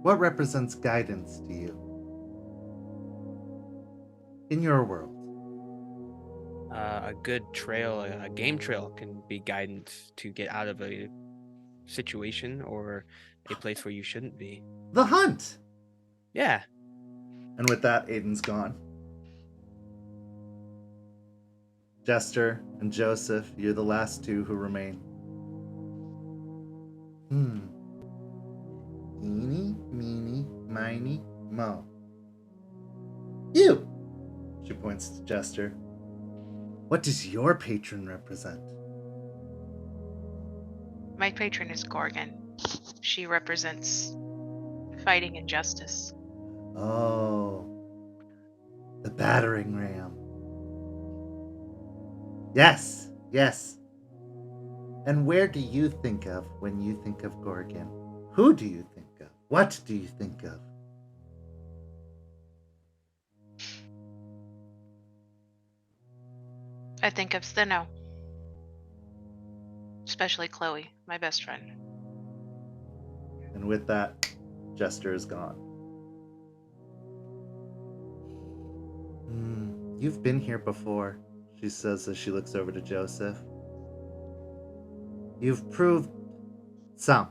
What represents guidance to you? In your world? A good trail, a game trail can be guidance to get out of a situation or a place where you shouldn't be. The hunt! Yeah. And with that, Aiden's gone. Jester and Joseph, you're the last two who remain. Eeny, meeny, miny, mo. You! She points to Jester. What does your patron represent? My patron is Gorgon. She represents fighting injustice. Oh. The battering ram. Yes, yes. And where do you think of when you think of Gorgon? Who do you think of? What do you think of? I think of Steno. Especially Chloe, my best friend. And with that, Jester is gone. You've been here before, she says as she looks over to Joseph. You've proved some.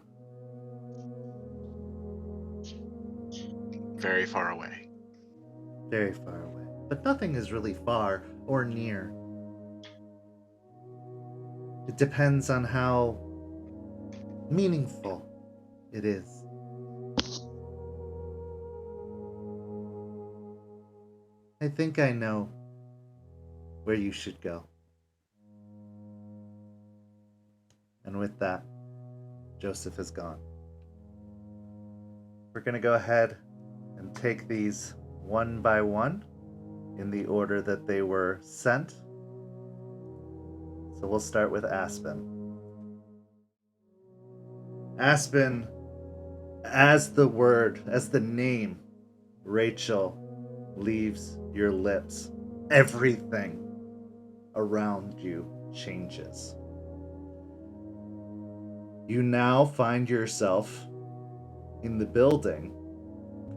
Very far away. Very far away. But nothing is really far or near. It depends on how meaningful it is. I think I know where you should go. And with that, Joseph is gone. We're going to go ahead and take these one by one in the order that they were sent. So we'll start with Aspen. Aspen, as the name Rachel leaves your lips, everything around you changes. You now find yourself in the building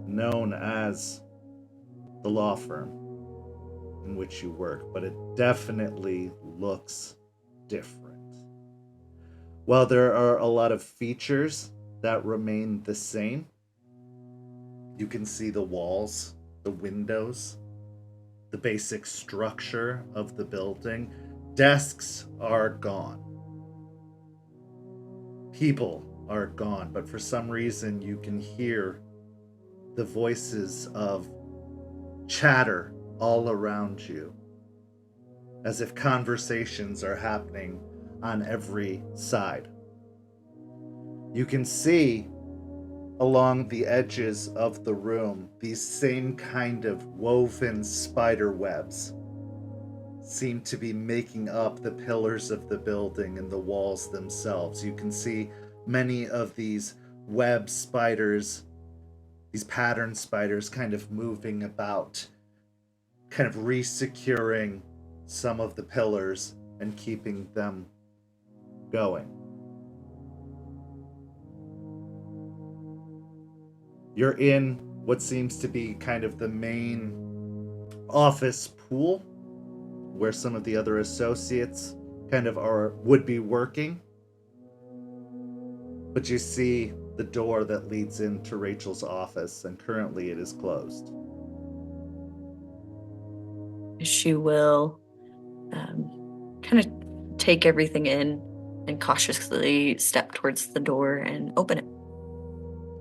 known as the law firm in which you work, but it definitely looks different. While there are a lot of features that remain the same, you can see the walls, the windows, the basic structure of the building. Desks are gone. People are gone, but for some reason you can hear the voices of chatter all around you, as if conversations are happening on every side. You can see along the edges of the room these same kind of woven spider webs seem to be making up the pillars of the building and the walls themselves. You can see many of these web spiders, these pattern spiders, kind of moving about, kind of re-securing some of the pillars and keeping them going. You're in what seems to be kind of the main office pool, where some of the other associates kind of would be working. But you see the door that leads into Rachel's office, and currently it is closed. She will kind of take everything in and cautiously step towards the door and open it.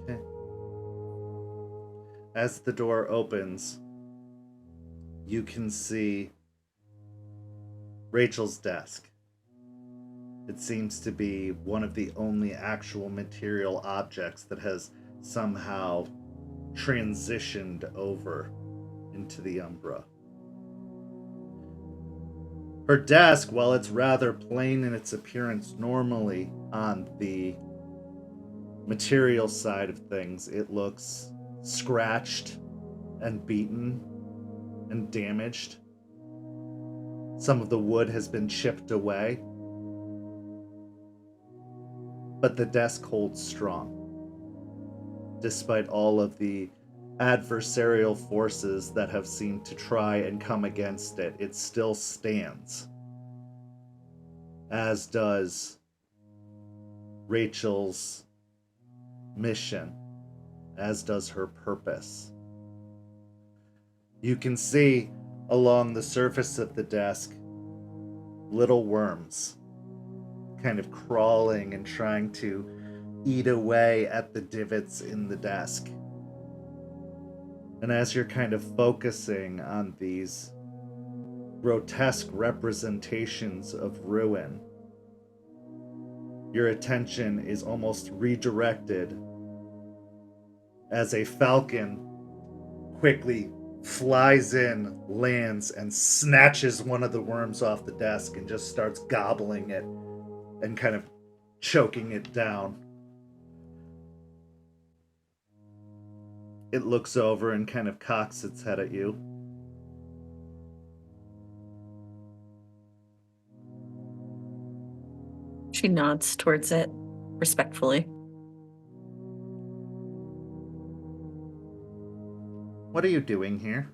Okay. As the door opens, you can see Rachel's desk. It seems to be one of the only actual material objects that has somehow transitioned over into the Umbra. Her desk, while it's rather plain in its appearance normally on the material side of things, it looks scratched and beaten and damaged. Some of the wood has been chipped away, but the desk holds strong. Despite all of the adversarial forces that have seemed to try and come against it, it still stands. As does Rachel's mission, as does her purpose. You can see along the surface of the desk little worms kind of crawling and trying to eat away at the divots in the desk. And as you're kind of focusing on these grotesque representations of ruin, your attention is almost redirected as a falcon quickly flies in, lands, and snatches one of the worms off the desk and just starts gobbling it and kind of choking it down. It looks over and kind of cocks its head at you. She nods towards it respectfully. What are you doing here?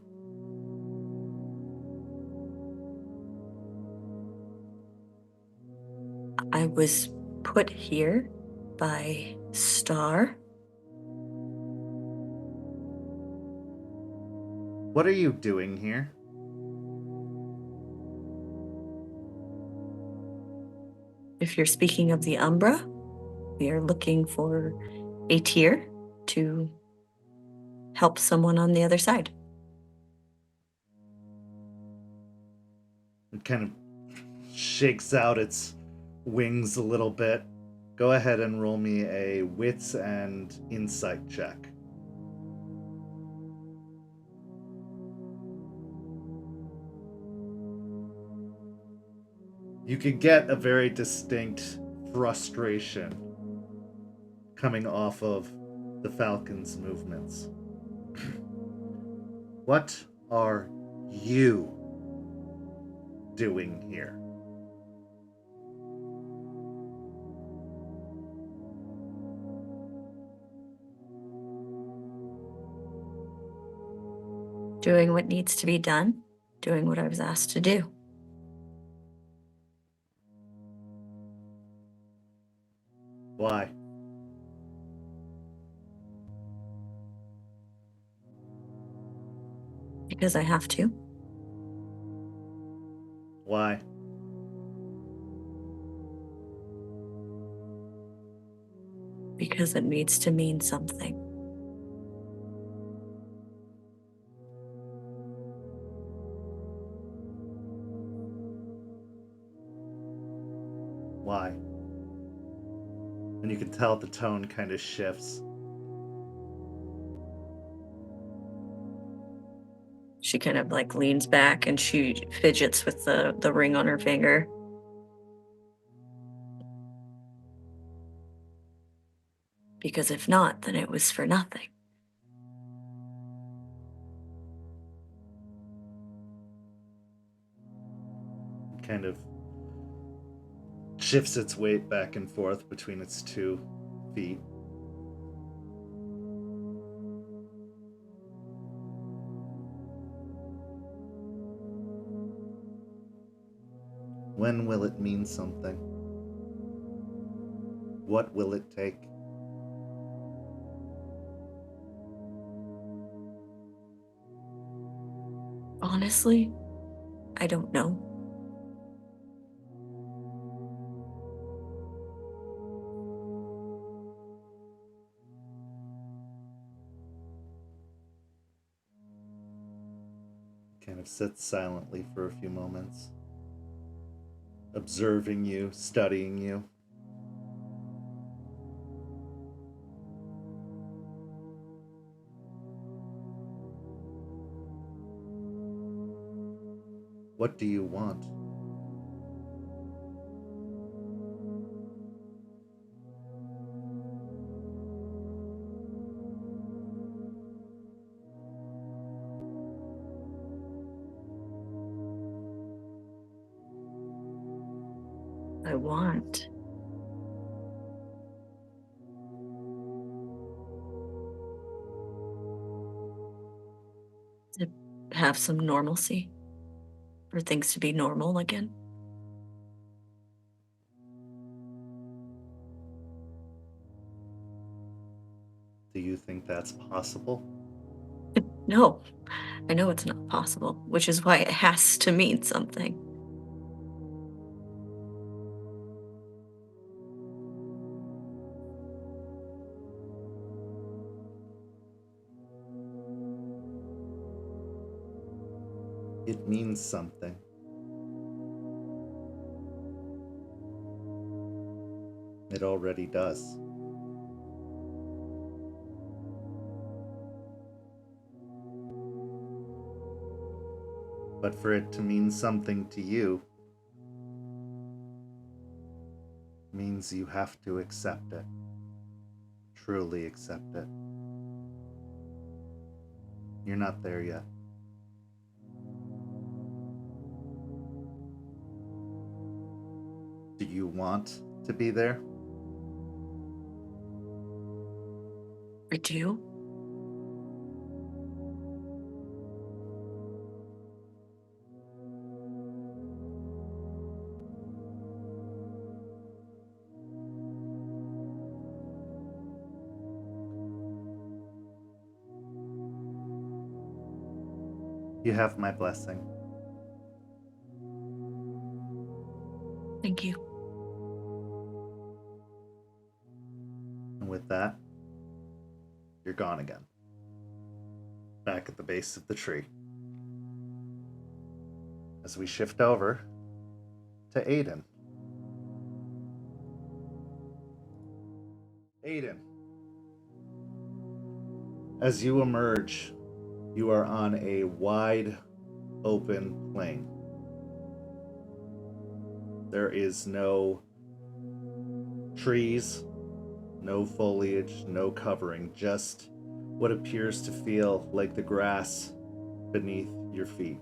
I was put here by Star. What are you doing here? If you're speaking of the Umbra, we are looking for a tier to help someone on the other side. It kind of shakes out its wings a little bit. Go ahead and roll me a wits and insight check. You could get a very distinct frustration coming off of the Falcon's movements. What are you doing here? Doing what needs to be done, doing what I was asked to do. Why? Because I have to. Why? Because it needs to mean something. Why? And you can tell the tone kind of shifts. She kind of like leans back and she fidgets with the ring on her finger. Because if not, then it was for nothing. It kind of shifts its weight back and forth between its 2 feet. When will it mean something? What will it take? Honestly, I don't know. Kind of sits silently for a few moments, observing you, studying you. What do you want? I want to have some normalcy, for things to be normal again. Do you think that's possible? No, I know it's not possible, which is why it has to mean something. It means something. It already does. But for it to mean something to you means you have to accept it. Truly accept it. You're not there yet. Do you want to be there? I do. You have my blessing. Thank you. And with that, you're gone again. Back at the base of the tree. As we shift over to Aiden. Aiden. As you emerge, you are on a wide open plain. There is no trees, no foliage, no covering, just what appears to feel like the grass beneath your feet.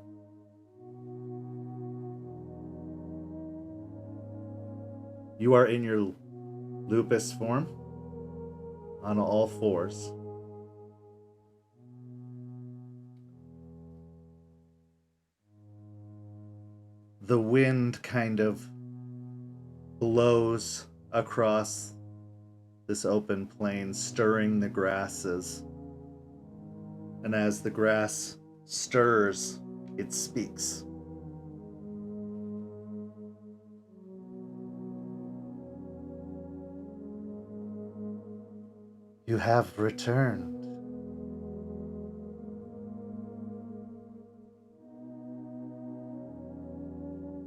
You are in your lupus form, on all fours. the wind kind of blows across this open plain, stirring the grasses. And as the grass stirs, it speaks. You have returned.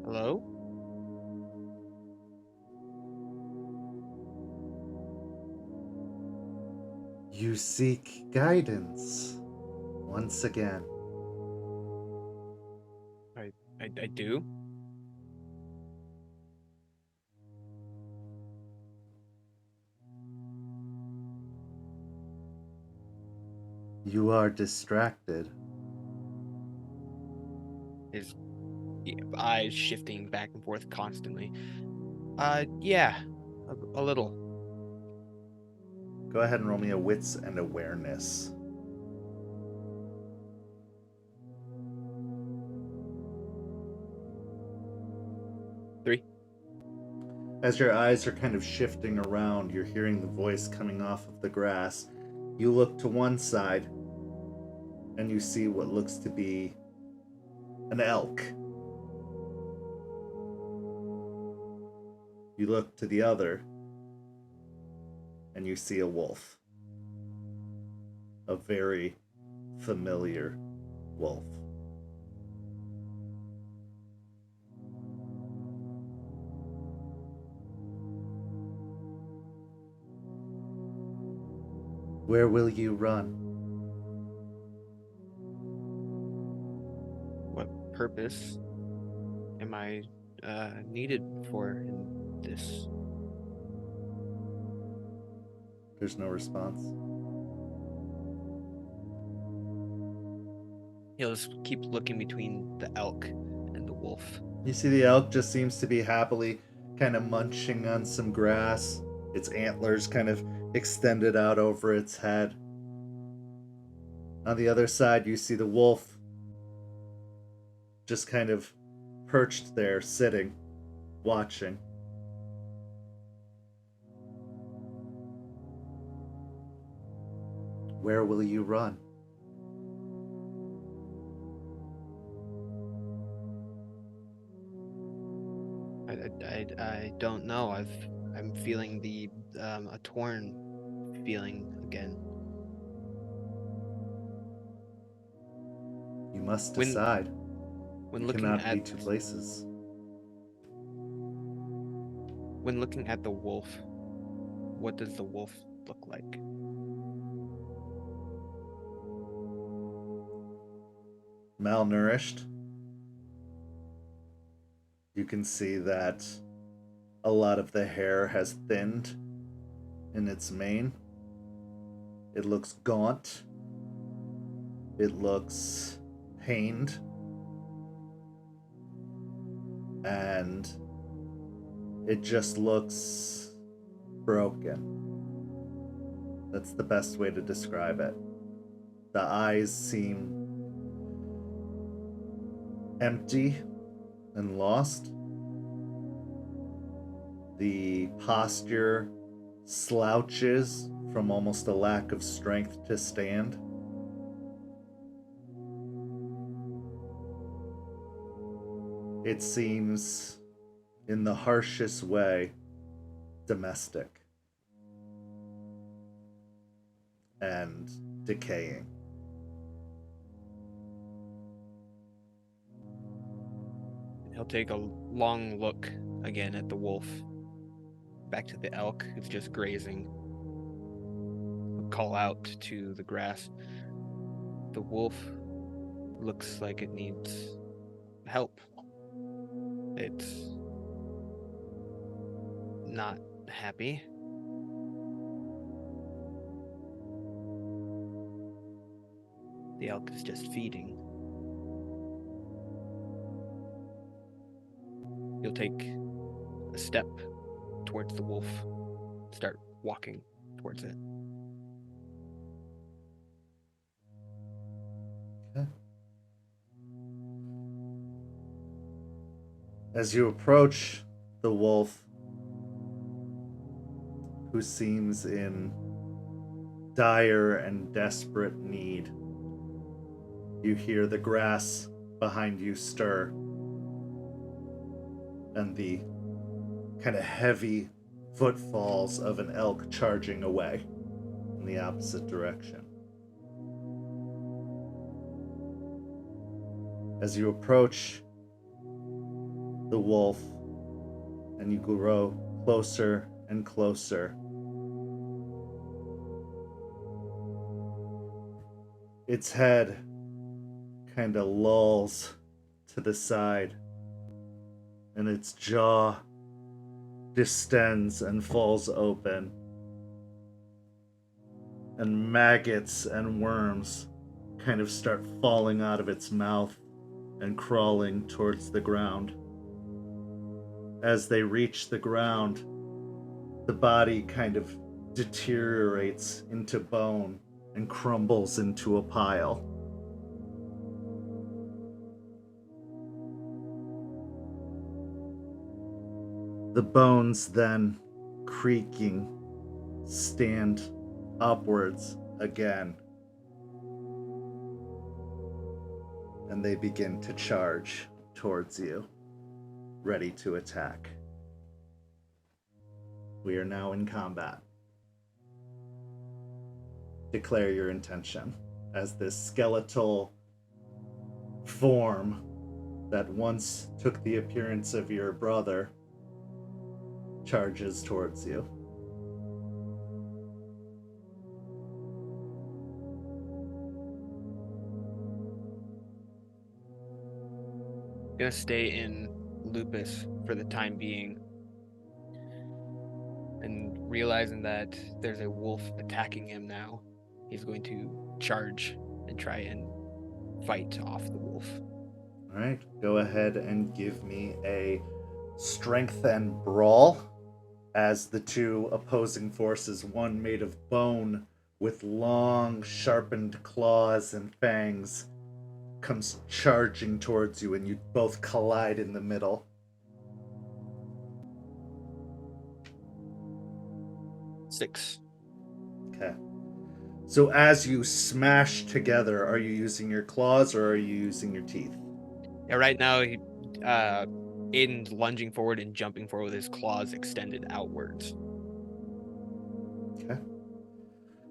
Hello? You seek guidance once again. I do? You are distracted. His eyes shifting back and forth constantly. Yeah, a little. Go ahead and roll me a wits and awareness. Three. As your eyes are kind of shifting around, you're hearing the voice coming off of the grass. You look to one side, and you see what looks to be an elk. You look to the other, and you see a wolf. A very familiar wolf. Where will you run? What purpose am I needed for in this? There's no response. He'll just keep looking between the elk and the wolf. You see the elk just seems to be happily kind of munching on some grass. Its antlers kind of extended out over its head. On the other side, you see the wolf just kind of perched there, sitting, watching. Where will you run? I don't know. I'm feeling a torn feeling again. You must decide. When you looking cannot at be two places. When looking at the wolf, what does the wolf look like? Malnourished. You can see that a lot of the hair has thinned in its mane. It looks gaunt. It looks pained. And it just looks broken. That's the best way to describe it. The eyes seem empty and lost. The posture slouches from almost a lack of strength to stand. It seems, in the harshest way, domestic and decaying. He'll take a long look again at the wolf, back to the elk who's just grazing. He'll call out to the grass. The wolf looks like it needs help. It's not happy. The elk is just feeding. You'll take a step towards the wolf, start walking towards it. Okay. As you approach the wolf, who seems in dire and desperate need, you hear the grass behind you stir, and the kind of heavy footfalls of an elk charging away in the opposite direction. As you approach the wolf and you grow closer and closer, its head kind of lolls to the side, and its jaw distends and falls open, and maggots and worms kind of start falling out of its mouth and crawling towards the ground. As they reach the ground, the body kind of deteriorates into bone and crumbles into a pile. The bones then, creaking, stand upwards again, and they begin to charge towards you, ready to attack. We are now in combat. Declare your intention as this skeletal form that once took the appearance of your brother charges towards you. Gonna stay in Lupus for the time being, and realizing that there's a wolf attacking him now, he's going to charge and try and fight off the wolf. All right, go ahead and give me a strength and brawl as the two opposing forces, one made of bone with long sharpened claws and fangs, comes charging towards you, and you both collide in the middle. Six. Okay. So as you smash together, are you using your claws or are you using your teeth? Yeah, right now he Aiden's lunging forward and jumping forward with his claws extended outwards. Okay.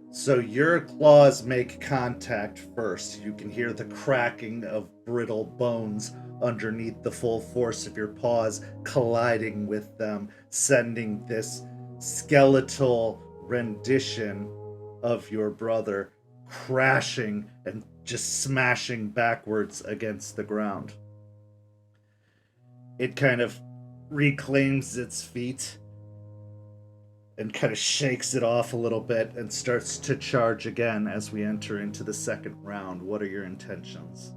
So your claws make contact first. You can hear the cracking of brittle bones underneath the full force of your paws colliding with them, sending this skeletal rendition of your brother crashing and just smashing backwards against the ground. It kind of reclaims its feet and kind of shakes it off a little bit and starts to charge again as we enter into the second round. What are your intentions?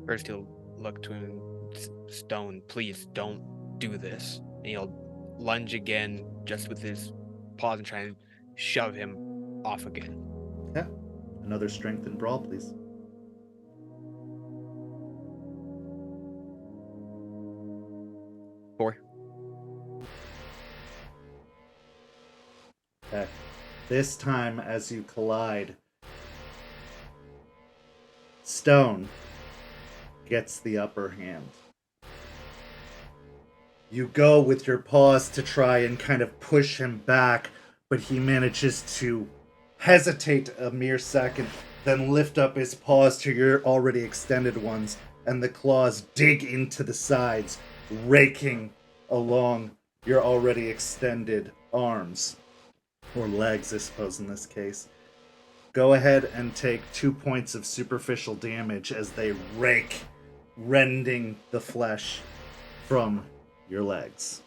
First, he'll look to him, Stone, please don't do this. And he'll lunge again, just with his paws, and try and shove him off again. Okay. Another strength and brawl, please. Four. Okay. This time, as you collide, Stone gets the upper hand. You go with your paws to try and kind of push him back, but he manages to hesitate a mere second, then lift up his paws to your already extended ones, and the claws dig into the sides, raking along your already extended arms. Or legs, I suppose, in this case. Go ahead and take 2 points of superficial damage as they rake, rending the flesh from your legs.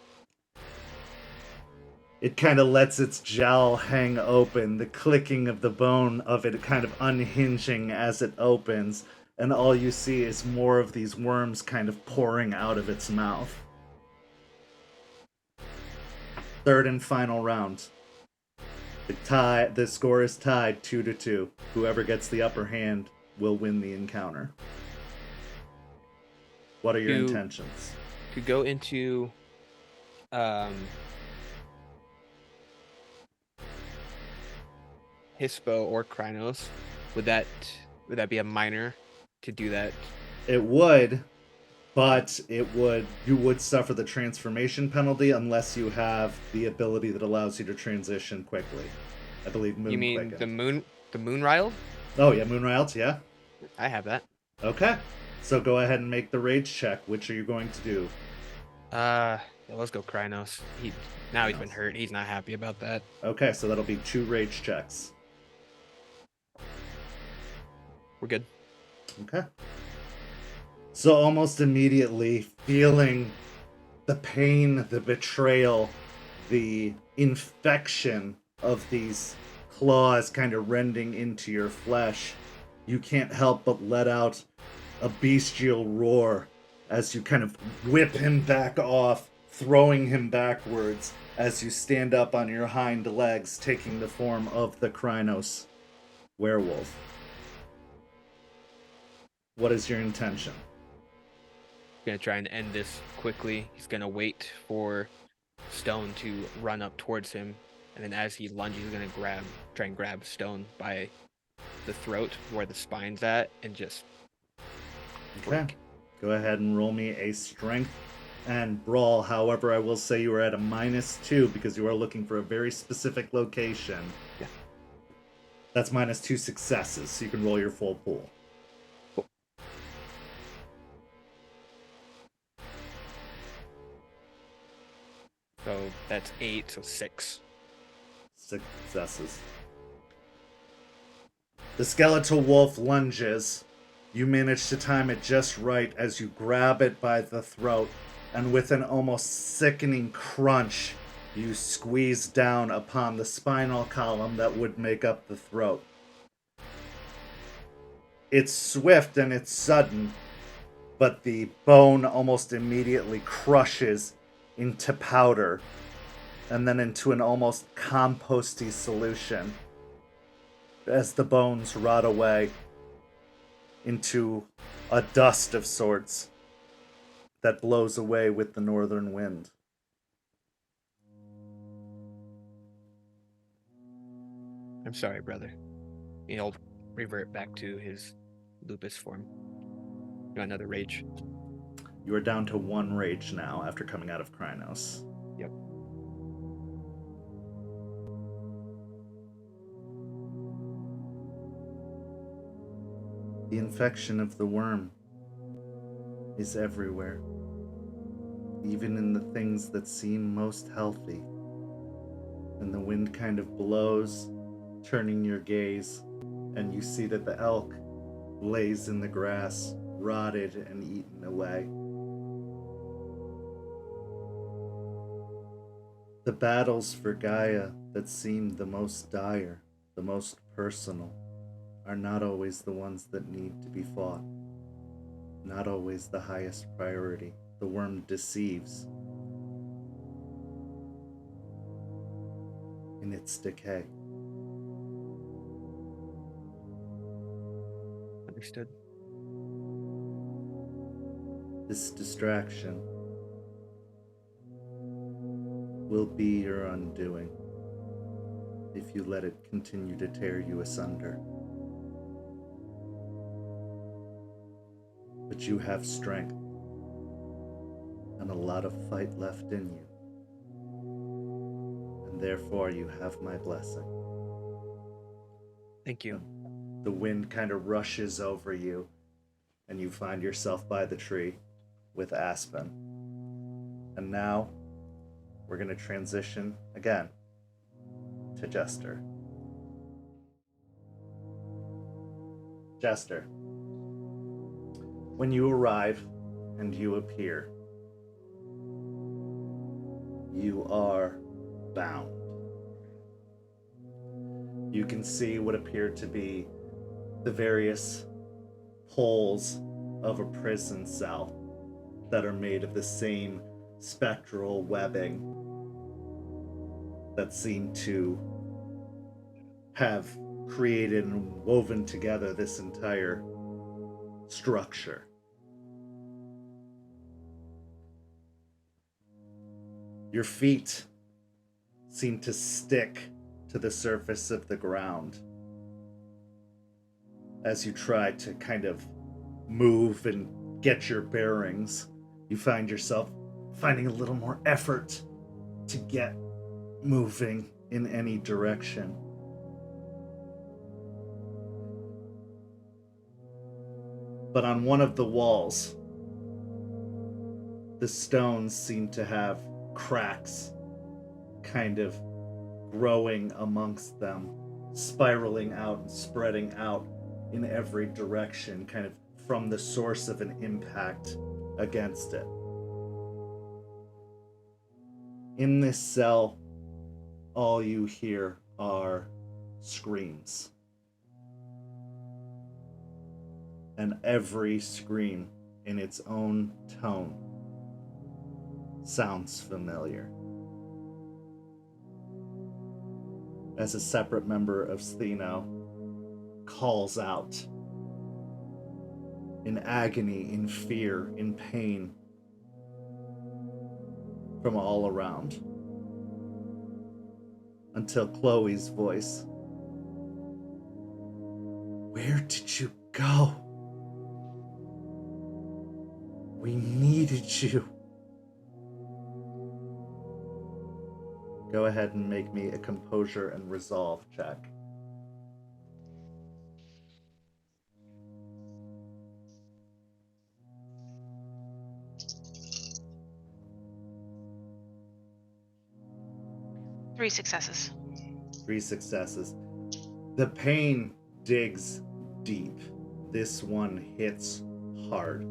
It kind of lets its jowl hang open, the clicking of the bone of it kind of unhinging as it opens, and all you see is more of these worms kind of pouring out of its mouth. Third and final round. The score is tied 2-2. Whoever gets the upper hand will win the encounter. What are your intentions? to go into Hispo or Krynos, would that be a minor to do that? It would, but you would suffer the transformation penalty unless you have the ability that allows you to transition quickly. I believe Moon You mean Quicken. the Moonrile? Oh yeah, Moonriles, yeah. I have that. Okay. So go ahead and make the rage check. Which are you going to do? Yeah, let's go Krynos. He's been hurt. He's not happy about that. Okay, so that'll be 2 rage checks. We're good. Okay. So almost immediately, feeling the pain, the betrayal, the infection of these claws kind of rending into your flesh, you can't help but let out a bestial roar as you kind of whip him back off, throwing him backwards as you stand up on your hind legs, taking the form of the Krynos werewolf. What is your intention? Gonna try and end this quickly. He's gonna wait for Stone to run up towards him, and then as he lunges, he's gonna try and grab Stone by the throat where the spine's at, and just Okay. Go ahead and roll me a strength and brawl. However, I will say you are at a -2 because you are looking for a very specific location. Yeah. That's -2 successes, so you can roll your full pool. So that's 8, so 6. Successes. The skeletal wolf lunges. You manage to time it just right as you grab it by the throat, and with an almost sickening crunch, you squeeze down upon the spinal column that would make up the throat. It's swift and it's sudden, but the bone almost immediately crushes into powder and then into an almost composty solution as the bones rot away into a dust of sorts that blows away with the northern wind. I'm sorry, brother. He'll revert back to his lupus form. Got another rage. You are down to 1 rage now after coming out of Krynos. Yep. The infection of the worm is everywhere, even in the things that seem most healthy. And the wind kind of blows, turning your gaze, and you see that the elk lays in the grass, rotted and eaten away. The battles for Gaia that seem the most dire, the most personal, are not always the ones that need to be fought. Not always the highest priority. The worm deceives in its decay. Understood. This distraction will be your undoing if you let it continue to tear you asunder. But you have strength and a lot of fight left in you, and therefore you have my blessing. Thank you. The wind kind of rushes over you, and you find yourself by the tree with Aspen. And now, we're going to transition again to Jester. Jester, when you arrive and you appear, you are bound. You can see what appear to be the various holes of a prison cell that are made of the same spectral webbing that seem to have created and woven together this entire structure. Your feet seem to stick to the surface of the ground as you try to kind of move and get your bearings. You find yourself finding a little more effort to get moving in any direction. But on one of the walls, the stones seem to have cracks kind of growing amongst them, spiraling out and spreading out in every direction, kind of from the source of an impact against it. In this cell, all you hear are screams. And every scream in its own tone sounds familiar. As a separate member of Stheno calls out in agony, in fear, in pain from all around, until Chloe's voice, "Where did you go? We needed you." Go ahead and make me a composure and resolve check. Three successes. 3 successes. The pain digs deep. This one hits hard.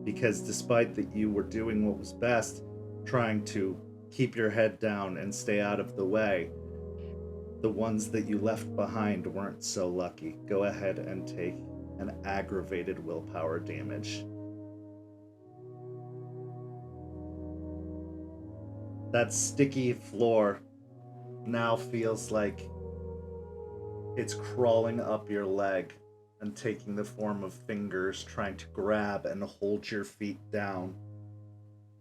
Because despite that you were doing what was best, trying to keep your head down and stay out of the way, the ones that you left behind weren't so lucky. Go ahead and take an aggravated willpower damage. That sticky floor now feels like it's crawling up your leg and taking the form of fingers, trying to grab and hold your feet down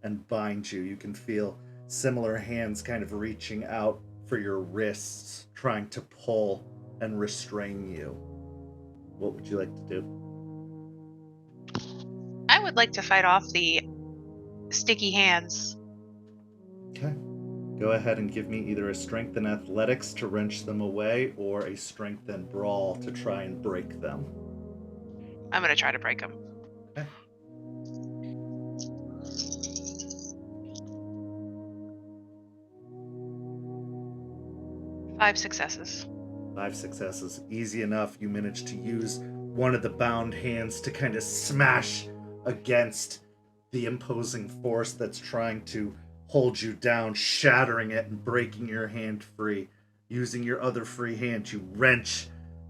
and bind you. You can feel similar hands kind of reaching out for your wrists, trying to pull and restrain you. What would you like to do? I would like to fight off the sticky hands. Okay. Go ahead and give me either a strength and athletics to wrench them away or a strength and brawl to try and break them. I'm going to try to break them. Okay. Five successes. 5 successes. Easy enough. You manage to use one of the bound hands to kind of smash against the imposing force that's trying to hold you down, shattering it and breaking your hand free. Using your other free hand, you wrench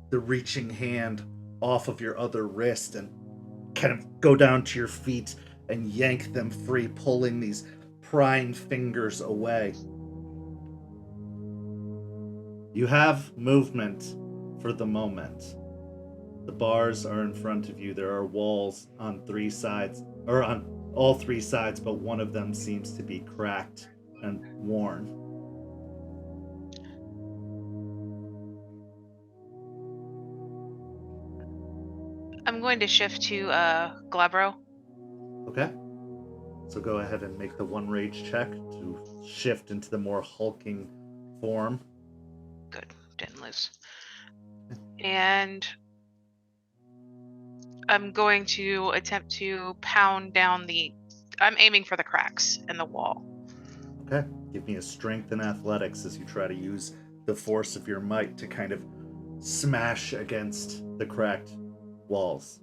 the reaching hand off of your other wrist and kind of go down to your feet and yank them free, pulling these prying fingers away. You have movement for the moment. The bars are in front of you. There are walls on 3 sides, or on all 3 sides, but one of them seems to be cracked and worn. I'm going to shift to Glabro. Okay. So go ahead and make the 1 rage check to shift into the more hulking form. Good, didn't lose. And I'm going to attempt to pound down I'm aiming for the cracks in the wall. Okay. Give me a strength and athletics as you try to use the force of your might to kind of smash against the cracked walls.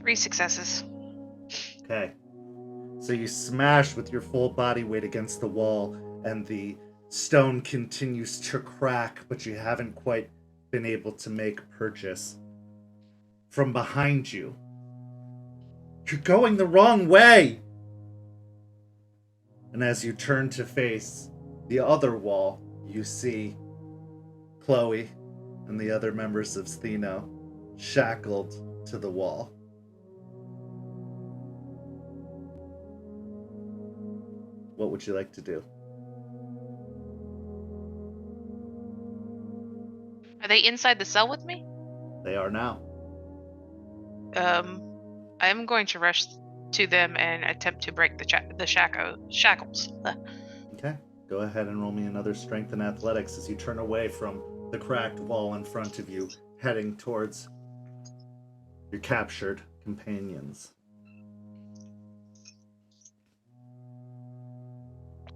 Three successes. Okay. So you smash with your full body weight against the wall, and the stone continues to crack, but you haven't quite been able to make purchase. From behind you, You're going the wrong way! And as you turn to face the other wall, you see Chloe and the other members of Stheno shackled to the wall. What would you like to do? Are they inside the cell with me? They are now. I'm going to rush to them and attempt to break the shackles. Okay, go ahead and roll me another strength and athletics as you turn away from the cracked wall in front of you, heading towards your captured companions.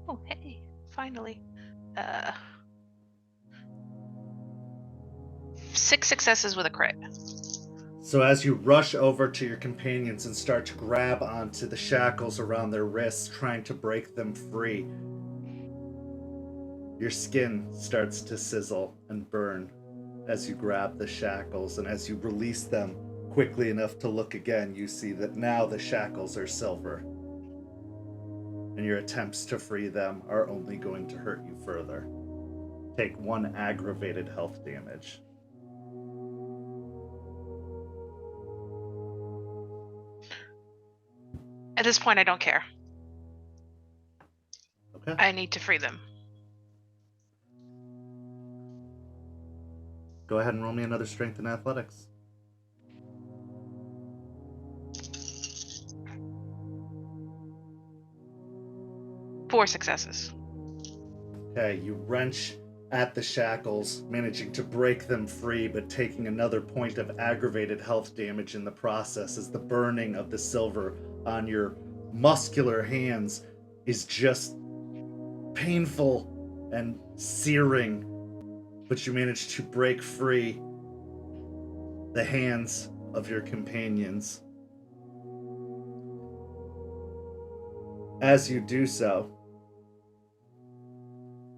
Oh, hey, finally. 6 successes with a crit. So as you rush over to your companions and start to grab onto the shackles around their wrists, trying to break them free, your skin starts to sizzle and burn as you grab the shackles, and as you release them quickly enough to look again, you see that now the shackles are silver. And your attempts to free them are only going to hurt you further. Take 1 aggravated health damage. At this point, I don't care. Okay. I need to free them. Go ahead and roll me another strength and athletics. Four successes. Okay, you wrench at the shackles, managing to break them free, but taking another point of aggravated health damage in the process, as the burning of the silver on your muscular hands is just painful and searing. But you manage to break free the hands of your companions. As you do so,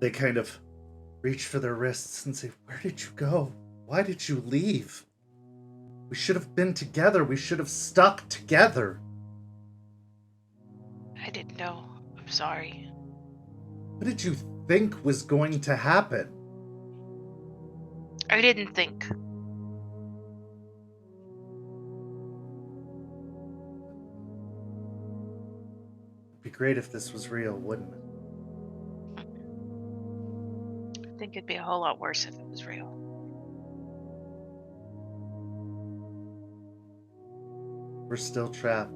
they kind of reach for their wrists and say, "Where did you go? Why did you leave? We should have been together. We should have stuck together." I didn't know. I'm sorry. What did you think was going to happen? I didn't think. It'd be great if this was real, wouldn't it? I think it'd be a whole lot worse if it was real. We're still trapped.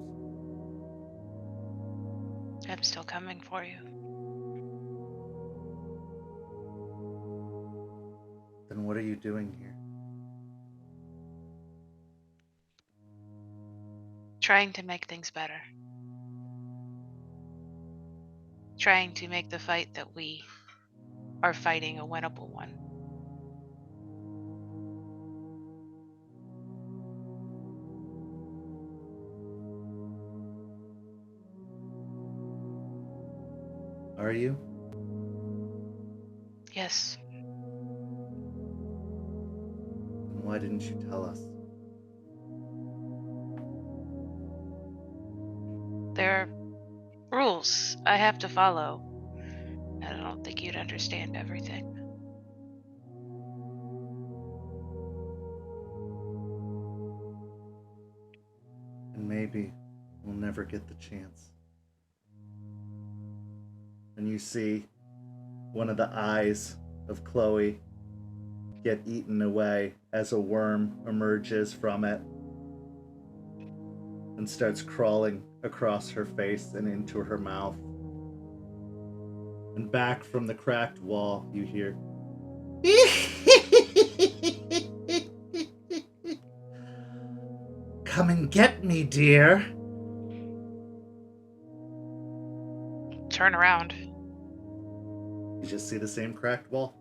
I'm still coming for you. Then what are you doing here? Trying to make things better. Trying to make the fight that we are fighting a winnable one. Are you? Yes. Then why didn't you tell us? There are rules I have to follow. I don't think you'd understand everything. And maybe we'll never get the chance. And you see one of the eyes of Chloe get eaten away as a worm emerges from it and starts crawling across her face and into her mouth. And back from the cracked wall, you hear, "Come and get me, dear." Turn around. You just see the same cracked wall.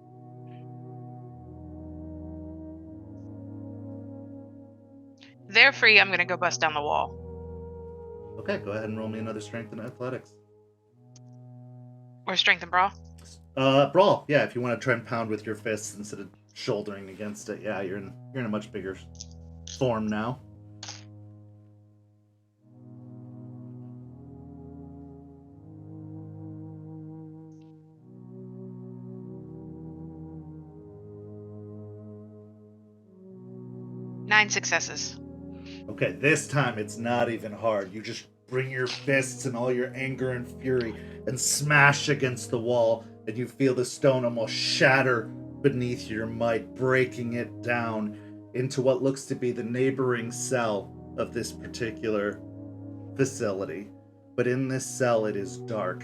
They're free. I'm gonna go bust down the wall. Okay, go ahead and roll me another strength and athletics. Or strength and brawl. Brawl. Yeah, if you want to try and pound with your fists instead of shouldering against it. Yeah, you're in a much bigger form now. 9 successes. Okay, this time it's not even hard. You just bring your fists and all your anger and fury and smash against the wall, and you feel the stone almost shatter beneath your might, breaking it down into what looks to be the neighboring cell of this particular facility. But in this cell, it is dark.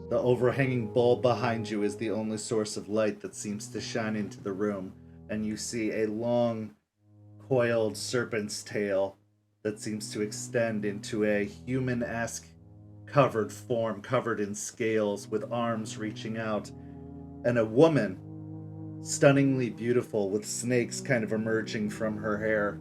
The overhanging bulb behind you is the only source of light that seems to shine into the room, and you see a long, coiled serpent's tail that seems to extend into a human-esque covered form, covered in scales, with arms reaching out, and a woman, stunningly beautiful, with snakes kind of emerging from her hair.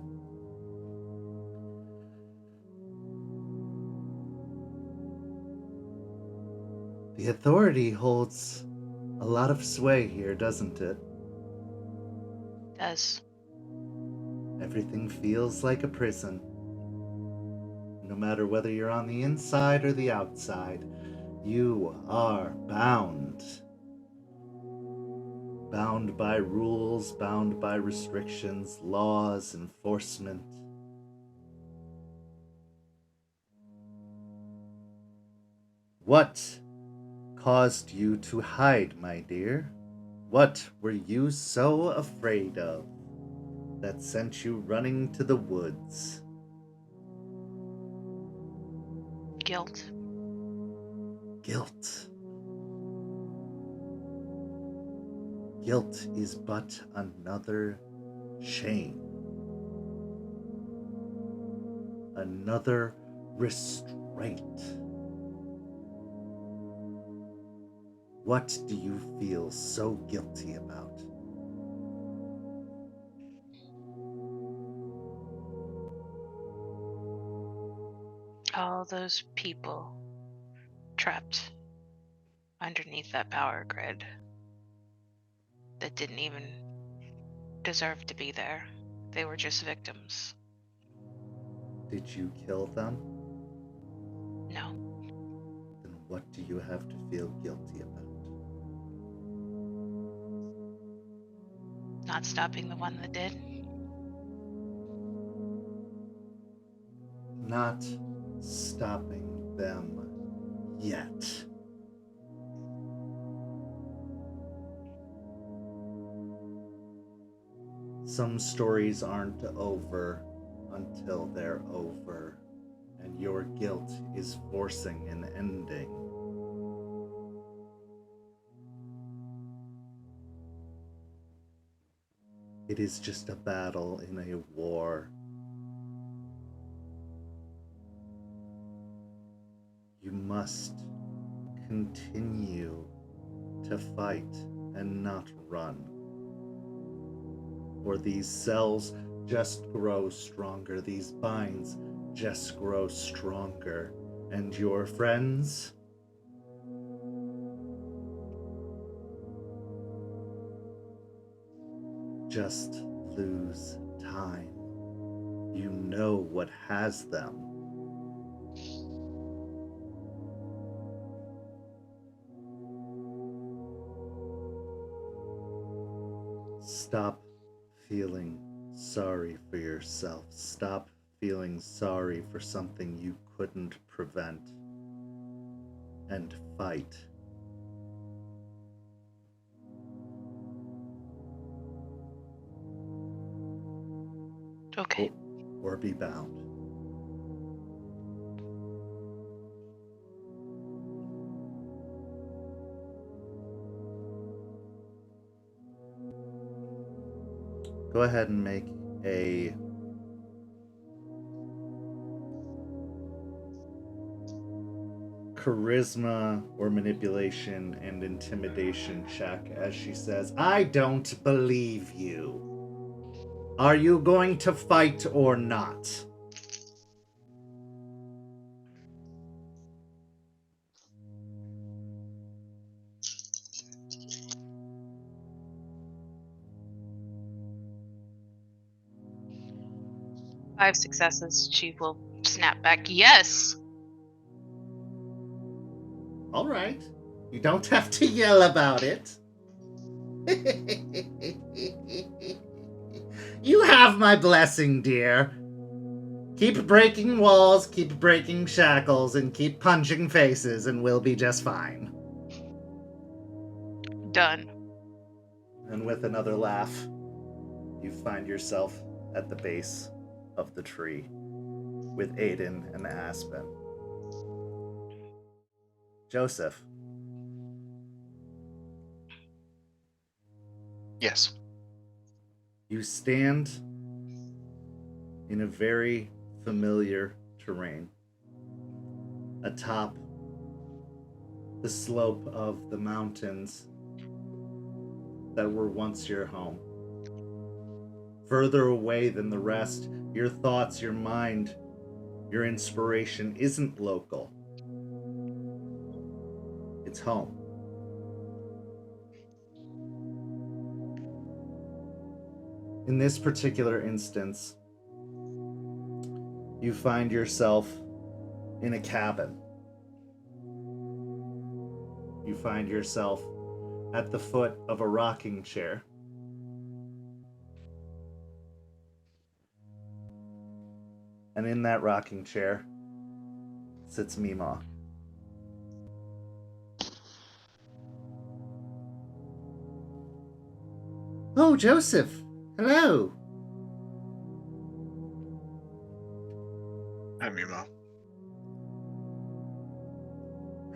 The authority holds a lot of sway here, doesn't it? Does. Everything feels like a prison. No matter whether you're on the inside or the outside, you are bound. Bound by rules, bound by restrictions, laws, enforcement. What caused you to hide, my dear? What were you so afraid of that sent you running to the woods? Guilt. Guilt. Guilt is but another chain. Another restraint. What do you feel so guilty about? All those people trapped underneath that power grid that didn't even deserve to be there. They were just victims. Did you kill them? No. Then what do you have to feel guilty about? Not stopping the one that did. Not stopping them yet. Some stories aren't over until they're over, and your guilt is forcing an ending. It is just a battle in a war. You must continue to fight and not run. Or these cells just grow stronger, these binds just grow stronger, and your friends just lose time. You know what has them. Stop feeling sorry for yourself. Stop feeling sorry for something you couldn't prevent. And fight. Okay. Or be bound. Go ahead and make a charisma or manipulation and intimidation check as she says, I don't believe you. Are you going to fight or not? Five successes. She will snap back. Yes. All right. You don't have to yell about it. You have my blessing, dear. Keep breaking walls, keep breaking shackles, and keep punching faces, and we'll be just fine. Done. And with another laugh, you find yourself at the base of the tree with Aiden and Aspen. Joseph, Yes. you stand in a very familiar terrain atop the slope of the mountains that were once your home. Further away than the rest, your thoughts, your mind, your inspiration isn't local. It's home. In this particular instance, you find yourself in a cabin. You find yourself at the foot of a rocking chair. And in that rocking chair sits Meemaw. Oh, Joseph! Hello! Hi, Mimo.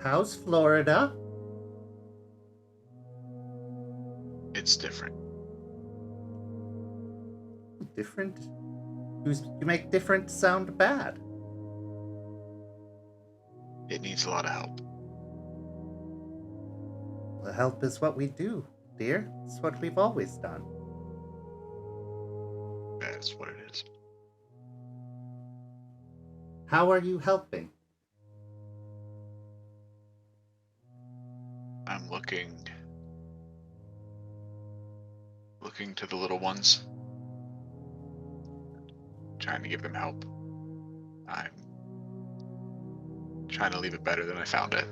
How's Florida? It's different. Different? You make different sound bad. It needs a lot of help. Well, help is what we do, dear. It's what we've always done. That's what it is. How are you helping? I'm looking to the little ones, trying to give them help. I'm trying to leave it better than I found it.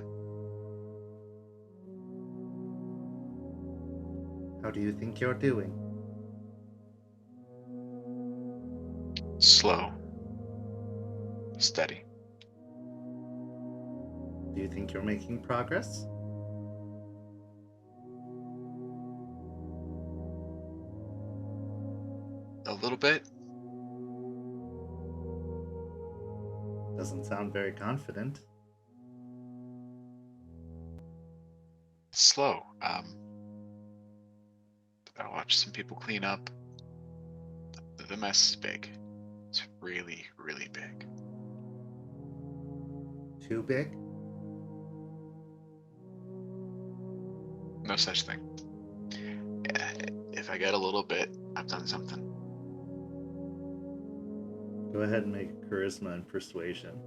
How do you think you're doing? Slow. Steady. Do you think you're making progress? A little bit. Doesn't sound very confident. Slow. I watched some people clean up. The mess is big. It's really, really big. Too big? No such thing. If I get a little bit, I've done something. Go ahead and make charisma and persuasion.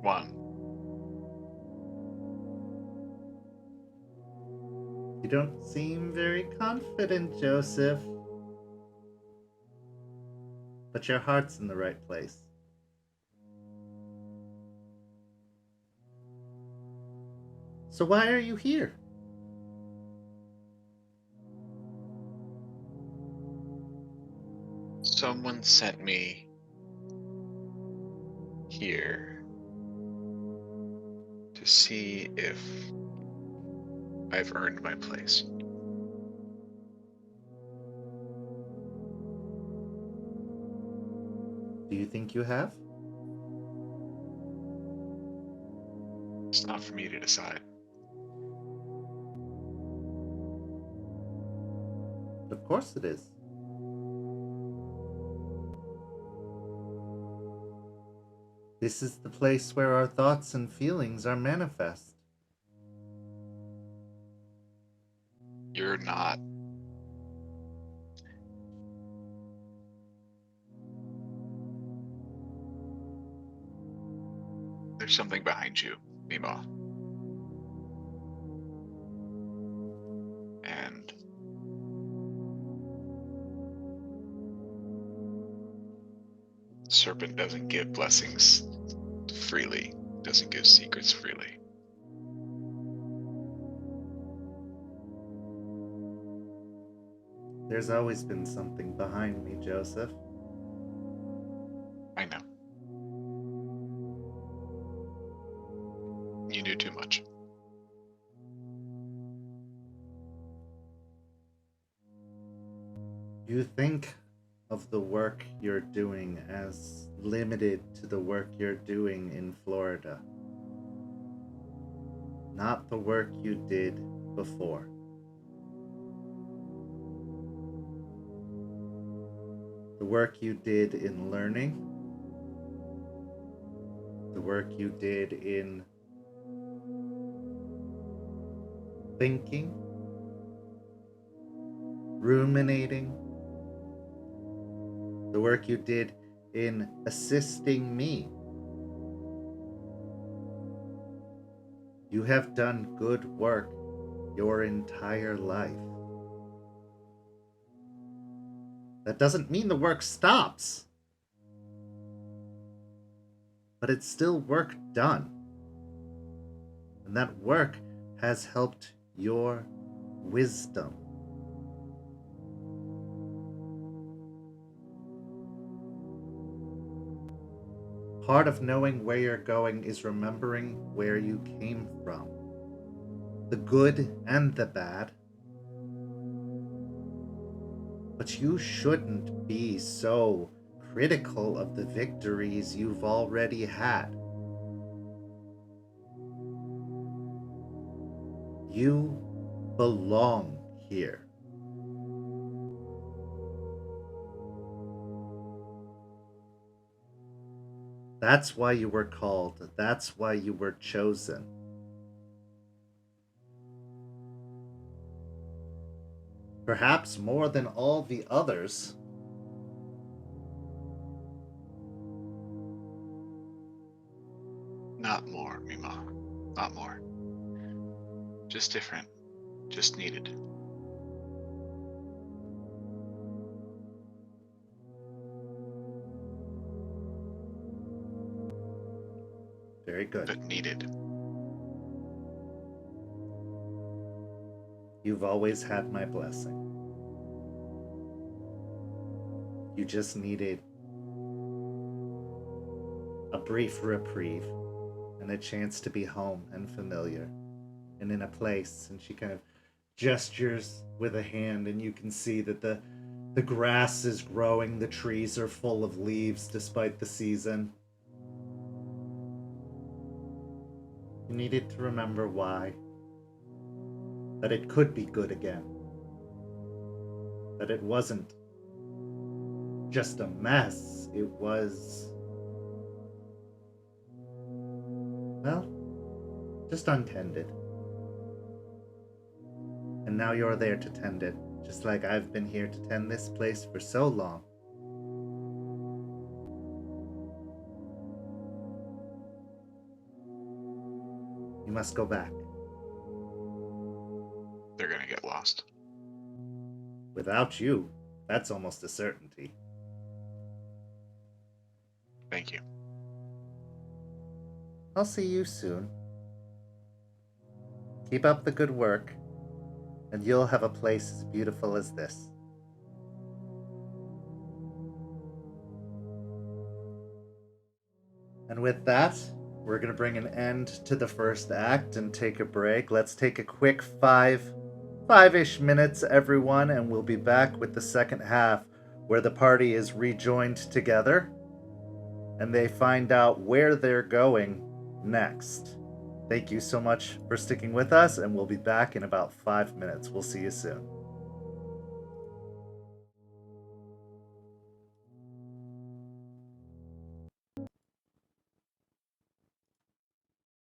One. You don't seem very confident, Joseph. But your heart's in the right place. So why are you here? Someone sent me here to see if I've earned my place. Do you think you have? It's not for me to decide. Of course it is. This is the place where our thoughts and feelings are manifest. You're not. There's something behind you, Mimo. And serpent doesn't give blessings freely, doesn't give secrets freely. There's always been something behind me, Joseph. I know. You knew too much. You think of the work you're doing as limited to the work you're doing in Florida, not the work you did before. The work you did in learning, the work you did in thinking, ruminating, the work you did in assisting me. You have done good work your entire life. That doesn't mean the work stops, but it's still work done. And that work has helped your wisdom. Part of knowing where you're going is remembering where you came from. The good and the bad. But you shouldn't be so critical of the victories you've already had. You belong here. That's why you were called. That's why you were chosen. Perhaps more than all the others. Not more, Mima. Not more. Just different. Just needed. Very good. But needed. You've always had my blessing. You just needed a brief reprieve and a chance to be home and familiar and in a place. And she kind of gestures with a hand, and you can see that the grass is growing, the trees are full of leaves despite the season. You needed to remember why. That it could be good again. That it wasn't just a mess. It was, well, just untended. And now you're there to tend it, just like I've been here to tend this place for so long. You must go back. They're gonna get lost. Without you, that's almost a certainty. Thank you. I'll see you soon. Keep up the good work, and you'll have a place as beautiful as this. And with that, we're going to bring an end to the first act and take a break. Let's take a quick five-ish minutes, everyone, and we'll be back with the second half, where the party is rejoined together, and they find out where they're going next. Thank you so much for sticking with us, and we'll be back in about 5 minutes. We'll see you soon.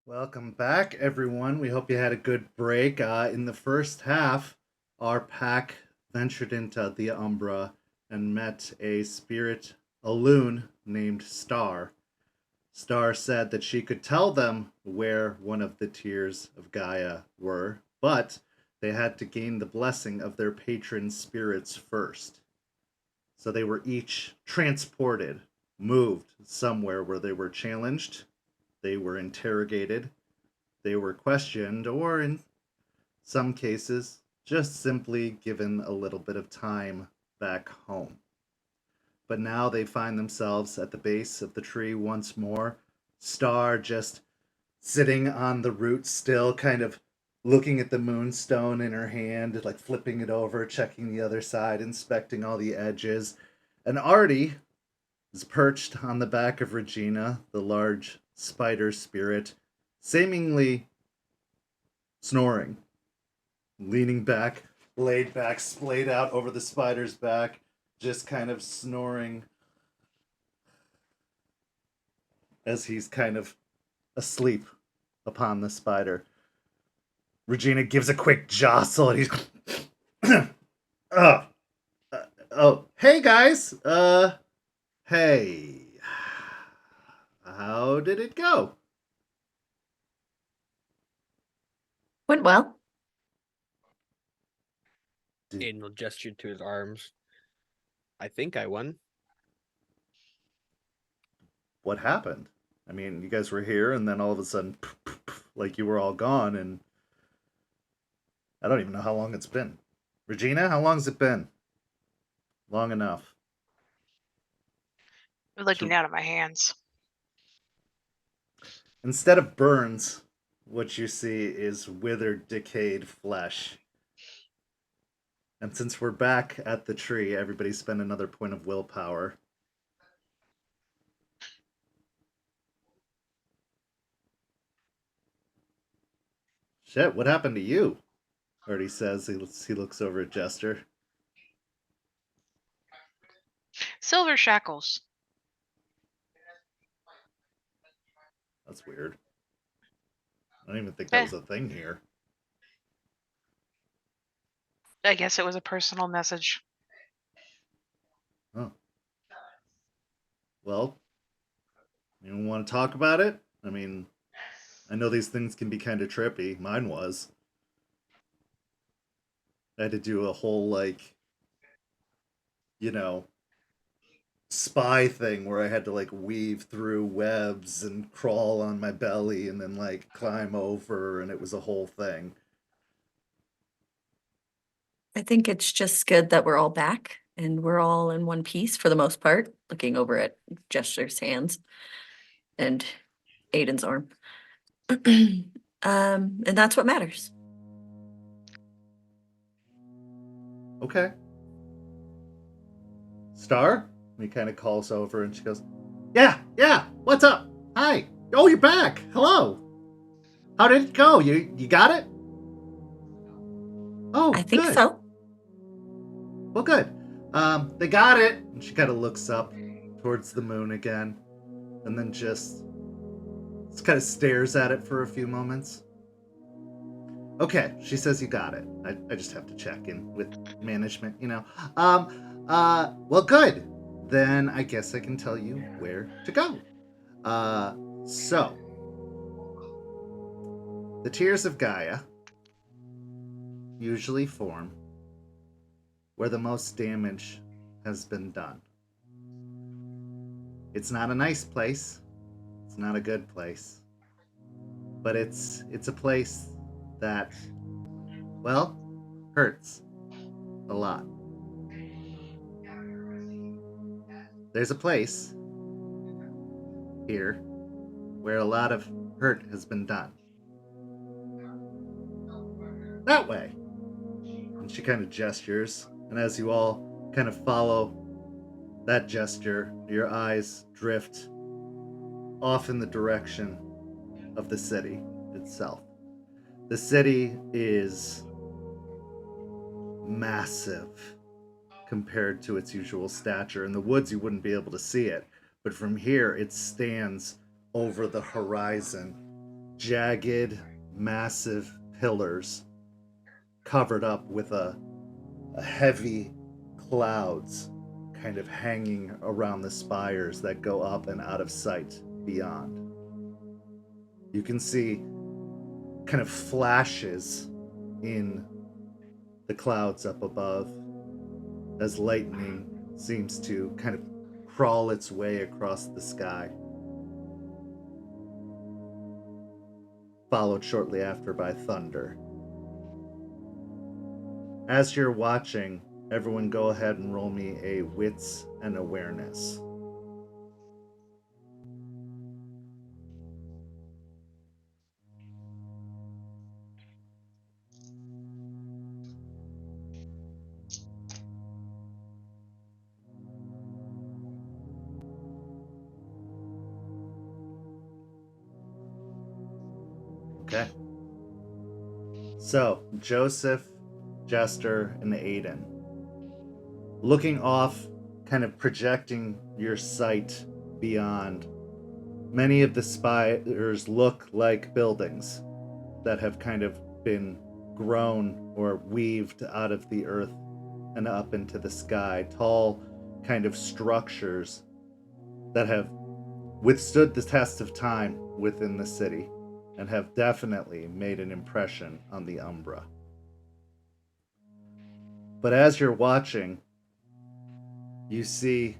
Welcome back, everyone. We hope you had a good break. In the first half, our pack ventured into the Umbra and met a loon named Star. Star said that she could tell them where one of the tiers of Gaia were, but they had to gain the blessing of their patron spirits first. So they were each transported, moved somewhere where they were challenged, They were interrogated, they were questioned, or in some cases, just simply given a little bit of time back home. But now they find themselves at the base of the tree once more. Star just sitting on the root still, kind of looking at the moonstone in her hand, like flipping it over, checking the other side, inspecting all the edges. And Artie is perched on the back of Regina, the large spider spirit, seemingly snoring, leaning back, laid back, splayed out over the spider's back, just kind of snoring as he's kind of asleep upon the spider. Regina gives a quick jostle and he's oh, hey guys. Hey. How did it go? Went well. Aiden will gesture to his arms. I think I won. What happened? I mean, you guys were here and then all of a sudden, like you were all gone, and I don't even know how long it's been. Regina, how long has it been? Long enough. I'm looking down at my hands. Instead of burns, what you see is withered, decayed flesh. And since we're back at the tree, everybody spend another point of willpower. Shit, what happened to you? Artie says. He looks over at Jester. Silver shackles. That's weird. I don't even think that was a thing here. I guess it was a personal message. Oh. Well, you want to talk about it? I mean, I know these things can be kind of trippy. Mine was. I had to do a whole, like, you know, spy thing where I had to, like, weave through webs and crawl on my belly and then, like, climb over, and it was a whole thing. I think it's just good that we're all back and we're all in one piece for the most part, looking over at Jester's hands and Aiden's arm. And that's what matters. Okay. Star? He kind of calls over and she goes, Yeah, what's up? Hi. Oh, you're back. Hello. How did it go? You got it? Oh, I think good. so. Well, good. They got it. And she kind of looks up towards the moon again and then just kind of stares at it for a few moments. Okay, she says you got it. I just have to check in with management, you know. Well, good. Then I guess I can tell you where to go. So, the Tears of Gaia usually form where the most damage has been done. It's not a nice place. It's not a good place. But it's a place that, well, hurts a lot. There's a place here where a lot of hurt has been done. That way. And she kind of gestures, and as you all kind of follow that gesture, your eyes drift off in the direction of the city itself. The city is massive compared to its usual stature. In the woods, you wouldn't be able to see it, but from here, it stands over the horizon. Jagged, massive pillars covered up with a heavy clouds kind of hanging around the spires that go up and out of sight beyond. You can see kind of flashes in the clouds up above as lightning seems to kind of crawl its way across the sky. followed shortly after by thunder. As you're watching, everyone go ahead and roll me a wits and awareness. Okay. So, Joseph, Jester, and Aiden. Looking off, kind of projecting your sight beyond, many of the spires look like buildings that have kind of been grown or weaved out of the earth and up into the sky. Tall kind of structures that have withstood the test of time within the city and have definitely made an impression on the Umbra. But as you're watching, you see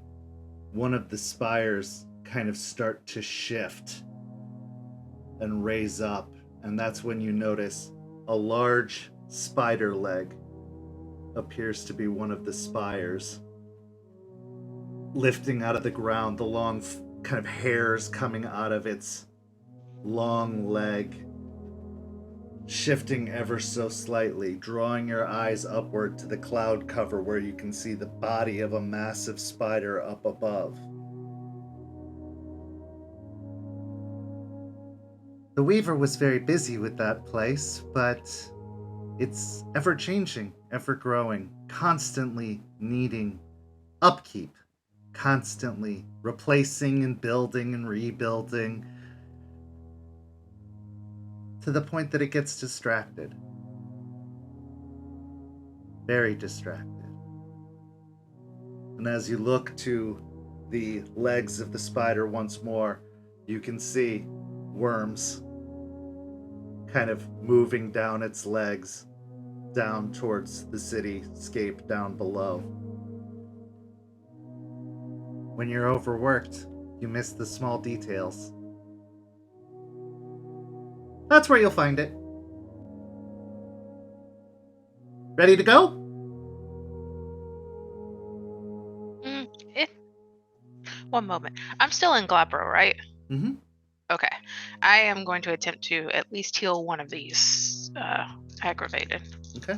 one of the spires kind of start to shift and raise up, and that's when you notice a large spider leg appears to be one of the spires lifting out of the ground, the long kind of hairs coming out of its long leg, shifting ever so slightly, drawing your eyes upward to the cloud cover where you can see the body of a massive spider up above. The Weaver was very busy with that place, but it's ever changing, ever growing, constantly needing upkeep, constantly replacing and building and rebuilding, to the point that it gets distracted. Very distracted. And as you look to the legs of the spider once more, you can see worms kind of moving down its legs, down towards the cityscape down below. When you're overworked, you miss the small details. That's where you'll find it. Ready to go? One moment. I'm still in Glabro, right? Mm-hmm. Okay. I am going to attempt to at least heal one of these aggravated. Okay.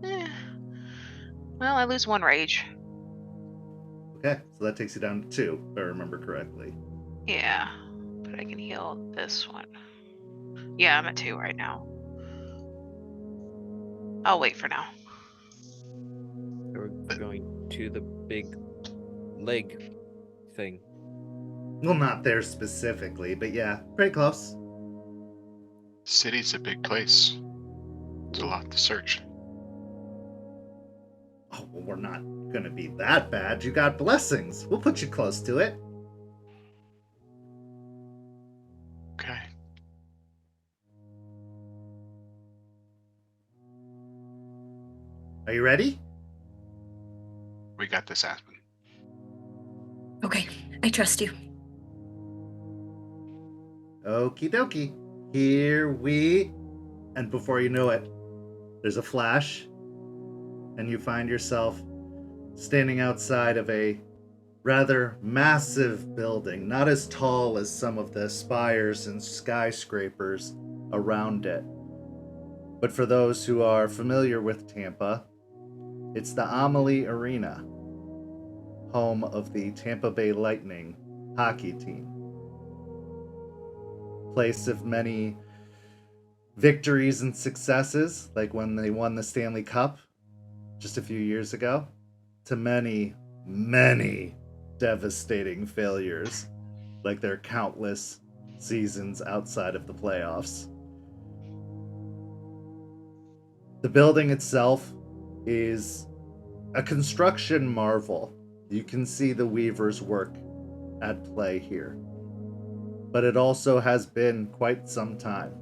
Well, I lose one rage. Okay, so that takes you down to 2, if I remember correctly. Yeah, but I can heal this one. Yeah, I'm at 2 right now. I'll wait for now. We're going to the big leg thing. Well, not there specifically, but yeah, pretty close. City's a big place. There's a lot to search. Oh, well, we're not gonna be that bad. You got blessings. We'll put you close to it. Okay. Are you ready? We got this, Aspen. Okay, I trust you. Okie dokie. Here we... And before you know it, there's a flash, and you find yourself standing outside of a rather massive building, not as tall as some of the spires and skyscrapers around it. But for those who are familiar with Tampa, it's the Amalie Arena, home of the Tampa Bay Lightning hockey team. Place of many victories and successes, like when they won the Stanley Cup just a few years ago, to many, many devastating failures, like their countless seasons outside of the playoffs. The building itself is a construction marvel. You can see the weaver's work at play here. But it also has been quite some time.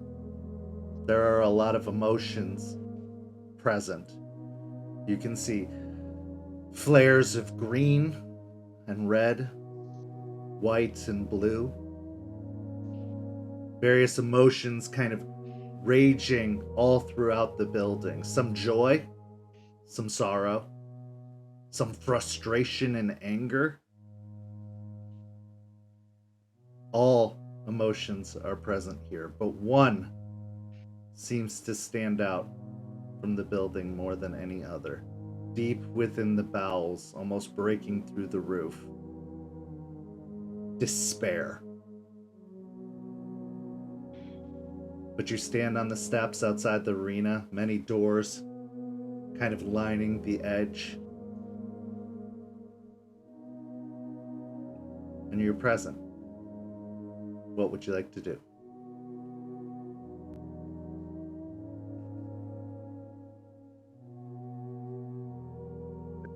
There are a lot of emotions present. You can see flares of green and red, white and blue, various emotions kind of raging all throughout the building. Some joy, some sorrow, some frustration and anger. All emotions are present here, but one seems to stand out from the building more than any other. Deep within the bowels, almost breaking through the roof. Despair. But you stand on the steps outside the arena, many doors kind of lining the edge. And you're present. What would you like to do?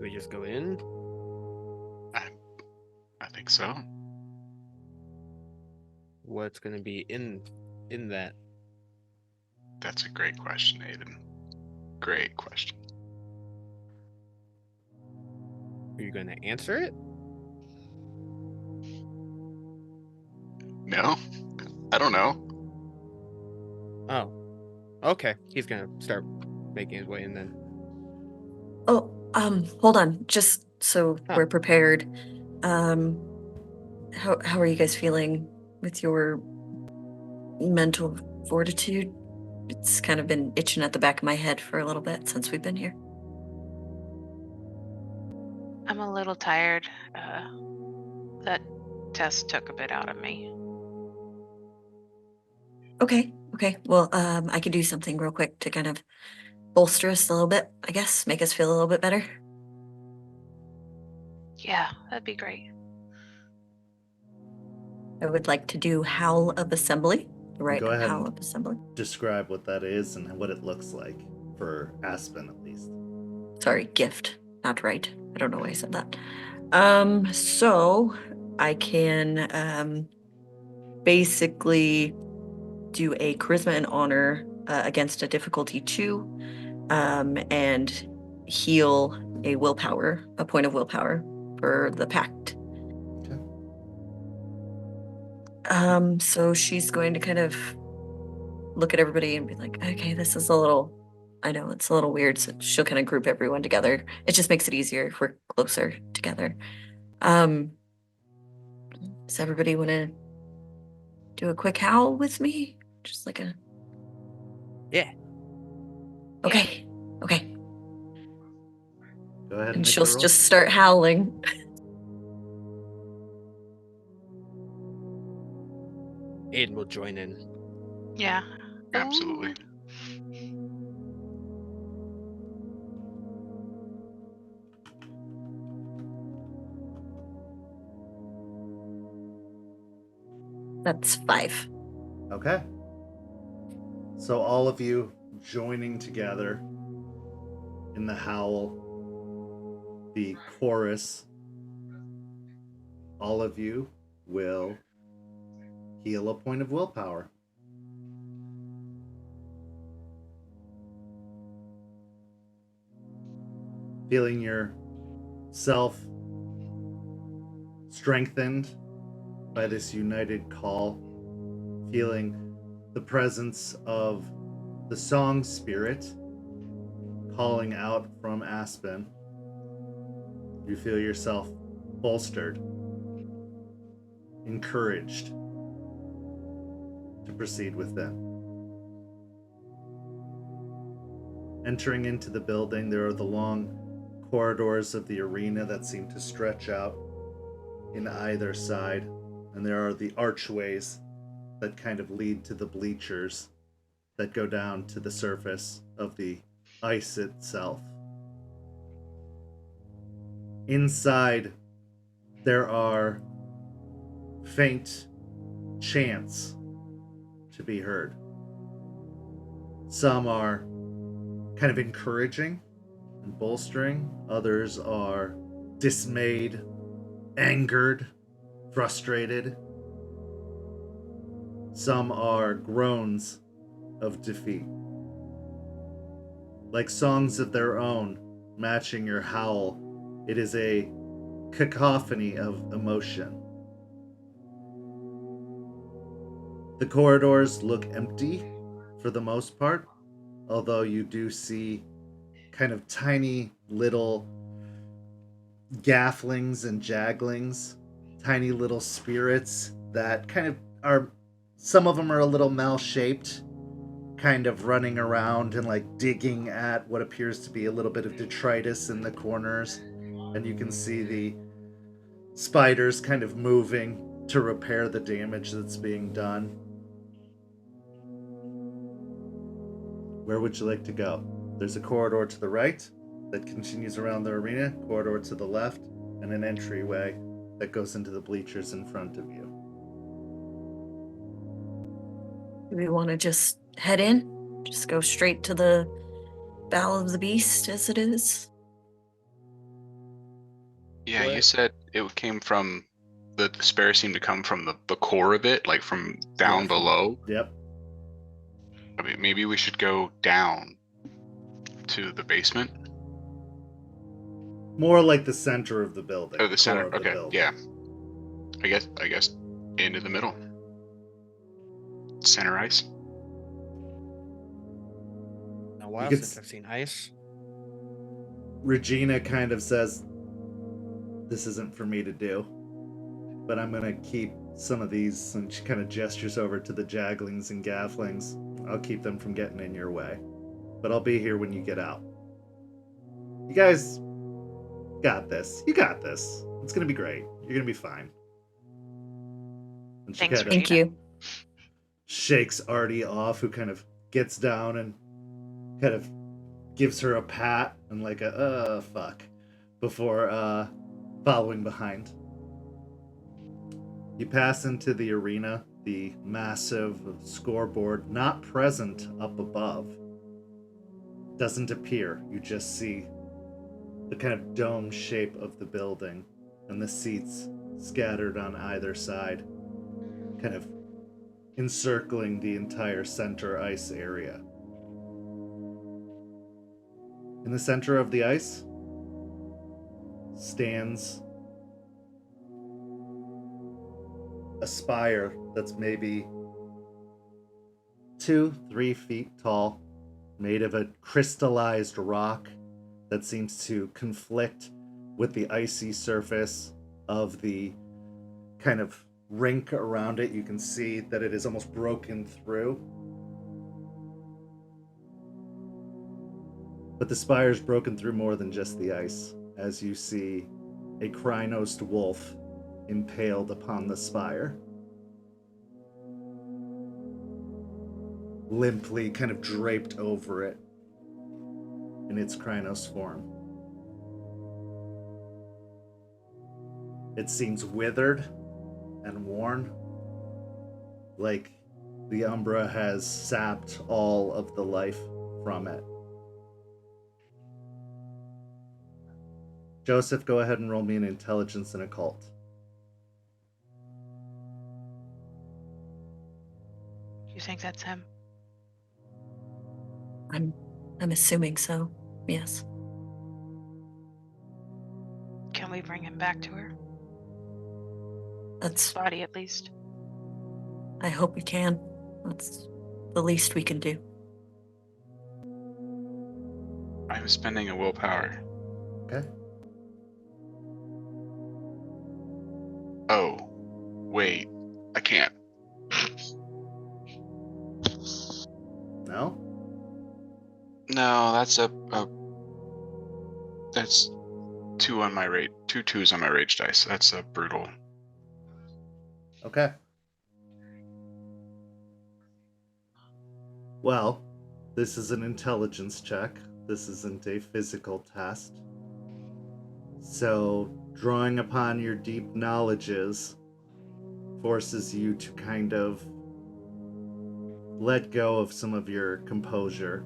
We just go in. I think so. What's gonna be in that? That's a great question, Aiden. Great question. Are you gonna answer it? No, I don't know. Oh, okay. He's gonna start making his way in then. Oh, hold on. Just so Oh. we're prepared. How are you guys feeling with your mental fortitude? It's kind of been itching at the back of my head for a little bit since we've been here. I'm a little tired. That test took a bit out of me. Okay. Well, I could do something real quick to kind of bolster us a little bit, I guess, make us feel a little bit better. Yeah, that'd be great. I would like to do Howl of Assembly. Right, Go ahead Howl and of Assembly. describe what that is and what it looks like for Aspen, at least. Sorry, gift, not right. I don't know why I said that. So I can basically do a charisma and honor against a difficulty 2, and heal a point of willpower for the pact. Okay. So she's going to kind of look at everybody and be like, okay, this is I know it's a little weird. So she'll kind of group everyone together. It just makes it easier if we're closer together. Does everybody want to do a quick howl with me? Just like a... Yeah. Okay. Go ahead and And make she'll a roll. just start howling. Aiden will join in. Yeah. Absolutely. Ooh. That's 5. Okay. So all of you joining together in the howl, the chorus, all of you will heal a point of willpower. Feeling yourself strengthened by this united call, feeling the presence of the song spirit calling out from Aspen. You feel yourself bolstered, encouraged to proceed within. Entering into the building, there are the long corridors of the arena that seem to stretch out in either side, and there are the archways that kind of lead to the bleachers that go down to the surface of the ice itself. Inside, there are faint chants to be heard. Some are kind of encouraging and bolstering. Others are dismayed, angered, frustrated. Some are groans of defeat. Like songs of their own, matching your howl, it is a cacophony of emotion. The corridors look empty for the most part, although you do see kind of tiny little gafflings and jagglings, tiny little spirits that kind of are, some of them are a little mal-shaped, kind of running around and like digging at what appears to be a little bit of detritus in the corners. And you can see the spiders kind of moving to repair the damage that's being done. Where would you like to go? There's a corridor to the right that continues around the arena, corridor to the left, and an entryway that goes into the bleachers in front of you. Do we want to just head in? Just go straight to the Battle of the Beast as it is? Yeah, you What? said it came from the despair seemed to come from the core of it, like from down Yeah. below. Yep. I mean, maybe we should go down to the basement. More like the center of the building. Oh, the center. core of the Okay, building. yeah. I guess into the middle. Center ice. A while could since I've seen ice. Regina kind of says, this isn't for me to do, but I'm going to keep some of these, and she kind of gestures over to the jagglings and gafflings. I'll keep them from getting in your way, but I'll be here when you get out. You guys got this. You got this. It's going to be great. You're going to be fine. And she Thanks, kind of Thank you. shakes Artie off, who kind of gets down and kind of gives her a pat and like a fuck before following behind. You pass into the arena. The massive scoreboard, not present up above, doesn't appear. You just see the kind of dome shape of the building and the seats scattered on either side, kind of encircling the entire center ice area. In the center of the ice stands a spire that's maybe 2-3 feet tall, made of a crystallized rock that seems to conflict with the icy surface of the kind of rink around it. You can see that it is almost broken through. But the spire's broken through more than just the ice, as you see a Krynos wolf impaled upon the spire. Limply kind of draped over it in its Krynos form. It seems withered and worn, like the Umbra has sapped all of the life from it. Joseph, go ahead and roll me an intelligence and occult. You think that's him? I'm assuming so. Yes. Can we bring him back to her? That's Body, at least. I hope we can. That's the least we can do. I'm spending a willpower. Okay. Oh, wait. I can't. No? No, that's that's 2 on my rage. 2 2s on my rage dice. That's a brutal. Okay. Well, this is an intelligence check. This isn't a physical test. So, drawing upon your deep knowledges forces you to kind of let go of some of your composure.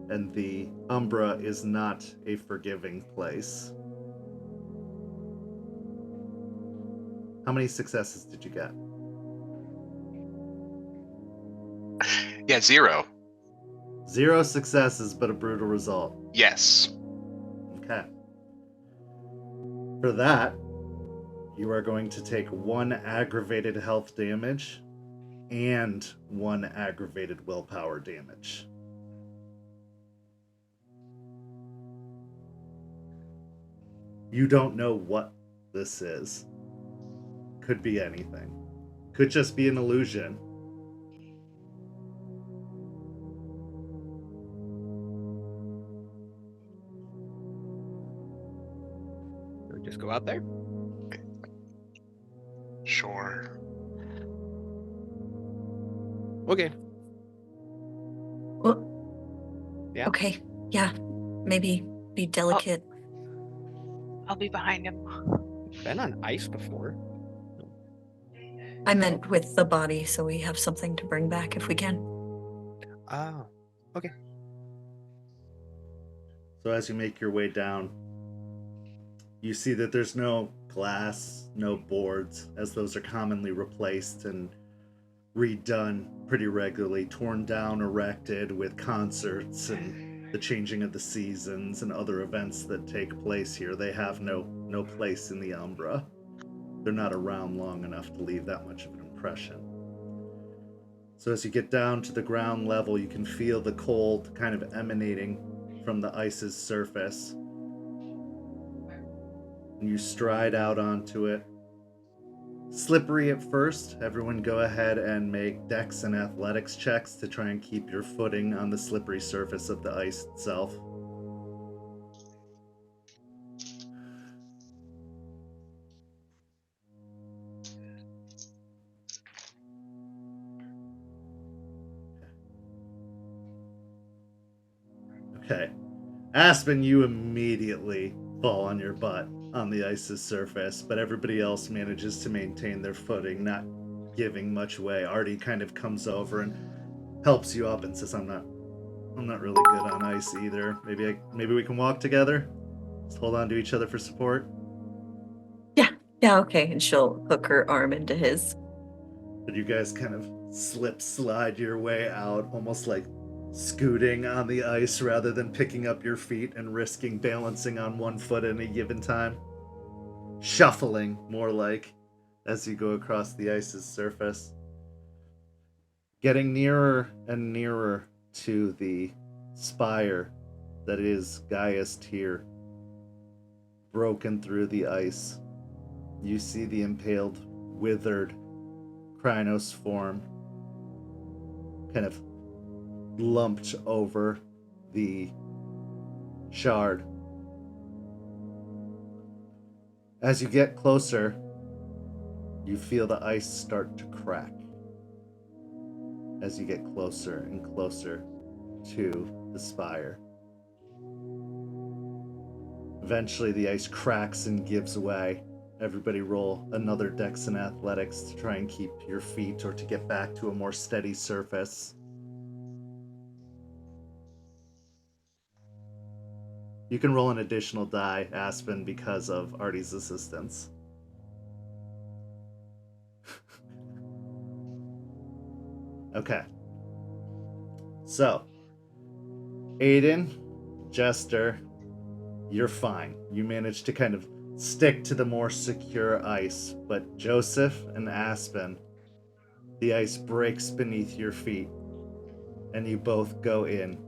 And the Umbra is not a forgiving place. How many successes did you get? Yeah, 0. 0 successes, but a brutal result. Yes. Okay. For that, you are going to take 1 aggravated health damage and 1 aggravated willpower damage. You don't know what this is. Could be anything. Could just be an illusion. Or just go out there. Sure. Okay. Well, Yeah. okay. Yeah. Maybe be delicate. I'll be behind him. Been on ice before. I meant with the body, so we have something to bring back if we can. Oh. Okay. So as you make your way down, you see that there's no glass, no boards, as those are commonly replaced and redone pretty regularly, torn down, erected with concerts and the changing of the seasons and other events that take place here. They have no place in the Umbra. They're not around long enough to leave that much of an impression. So as you get down to the ground level, you can feel the cold kind of emanating from the ice's surface. And you stride out onto it. Slippery at first. Everyone go ahead and make dex and athletics checks to try and keep your footing on the slippery surface of the ice itself. Okay. Aspen, you immediately fall on your butt on the ice's surface, but everybody else manages to maintain their footing, not giving much way. Artie kind of comes over and helps you up and says, I'm not really good on ice either. Maybe we can walk together? Just hold on to each other for support. Yeah, okay. And she'll hook her arm into his. But you guys kind of slide your way out, almost like scooting on the ice rather than picking up your feet and risking balancing on one foot at a given time. Shuffling, more like, as you go across the ice's surface. Getting nearer and nearer to the spire that is Gaia's tier. Broken through the ice. You see the impaled, withered Krynos form kind of lumped over the shard. As you get closer, you feel the ice start to crack. As you get closer and closer to the spire. Eventually the ice cracks and gives way. Everybody roll another dex and athletics to try and keep your feet or to get back to a more steady surface. You can roll an additional die, Aspen, because of Artie's assistance. Okay. So, Aiden, Jester, you're fine. You managed to kind of stick to the more secure ice, but Joseph and Aspen, the ice breaks beneath your feet, and you both go in.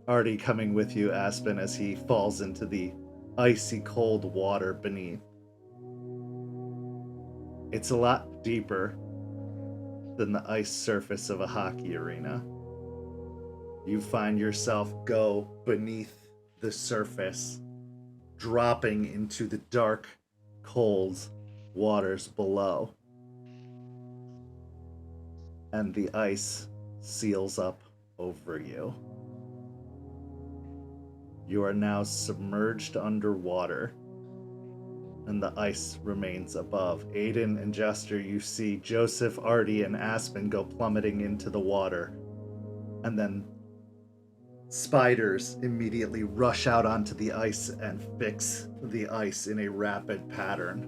Artie coming with you, Aspen, as he falls into the icy cold water beneath. It's a lot deeper than the ice surface of a hockey arena. You find yourself go beneath the surface, dropping into the dark, cold waters below. And the ice seals up over you. You are now submerged underwater, and the ice remains above. Aiden and Jester, you see Joseph, Artie, and Aspen go plummeting into the water, and then spiders immediately rush out onto the ice and fix the ice in a rapid pattern,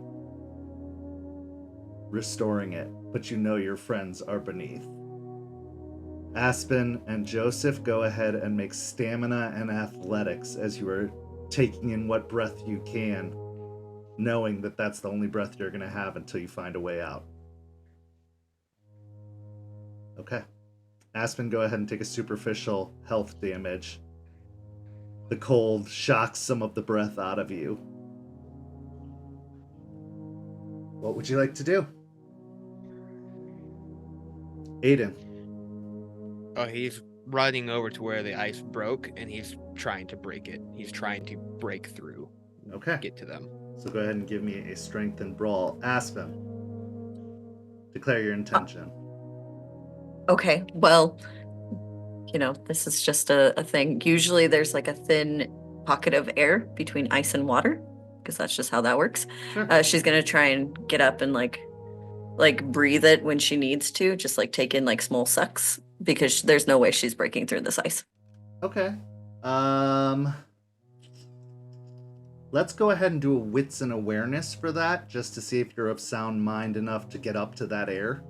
restoring it, but you know your friends are beneath. Aspen and Joseph, go ahead and make stamina and athletics as you are taking in what breath you can, knowing that that's the only breath you're going to have until you find a way out. Okay. Aspen, go ahead and take a superficial health damage. The cold shocks some of the breath out of you. What would you like to do? Aiden. Oh, he's running over to where the ice broke, and he's trying to break it. He's trying to break through. Okay. Get to them. So go ahead and give me a strength and brawl. Aspen. Declare your intention. Okay, well, this is just a thing. Usually there's like a thin pocket of air between ice and water, because that's just how that works. Sure. She's gonna try and get up and like breathe it when she needs to, just like take in like small sucks, because there's no way she's breaking through this ice. Okay. Let's go ahead and do a wits and awareness for that, just to see if you're of sound mind enough to get up to that air.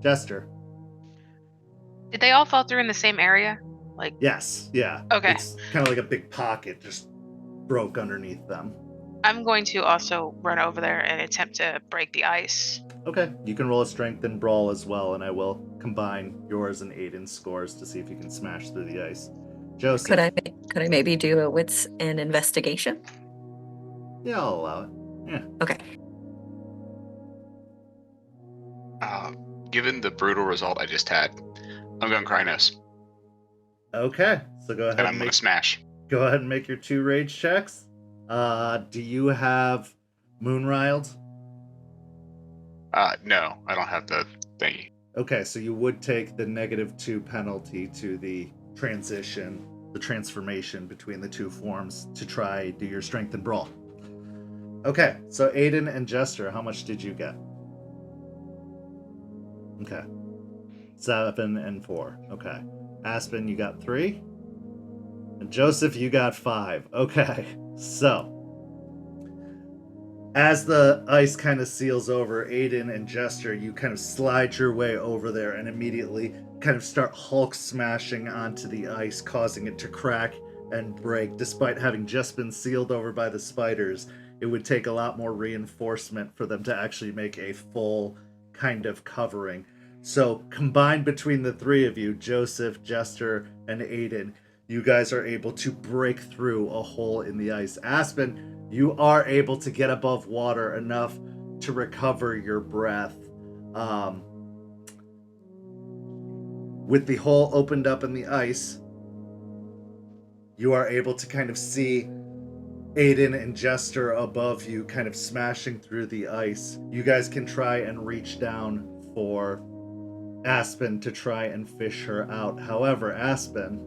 Jester. Did they all fall through in the same area? Like, Yes, yeah. Okay. It's kind of like a big pocket just broke underneath them. I'm going to also run over there and attempt to break the ice. Okay, you can roll a strength and brawl as well, and I will combine yours and Aiden's scores to see if you can smash through the ice. Joseph. Could I maybe do a wits and investigation? Yeah, I'll allow it. Yeah. Okay. Given the brutal result I just had, I'm going Krynos. Okay, so go ahead And I'm going to smash. Go ahead and make your 2 rage checks. Do you have Moonriled? No, I don't have the thingy. Okay, so you would take the -2 penalty to the transformation between the 2 forms to try do your strength and brawl. Okay, so Aiden and Jester, how much did you get? Okay. 7 and 4. Okay. Aspen, you got 3. And Joseph, you got 5. Okay. So, as the ice kind of seals over, Aiden and Jester, you kind of slide your way over there and immediately kind of start Hulk smashing onto the ice, causing it to crack and break. Despite having just been sealed over by the spiders, it would take a lot more reinforcement for them to actually make a full kind of covering. So combined between the 3 of you, Joseph, Jester, and Aiden, you guys are able to break through a hole in the ice. Aspen, you are able to get above water enough to recover your breath. With the hole opened up in the ice, you are able to kind of see Aiden and Jester above you kind of smashing through the ice. You guys can try and reach down for Aspen to try and fish her out. However, Aspen,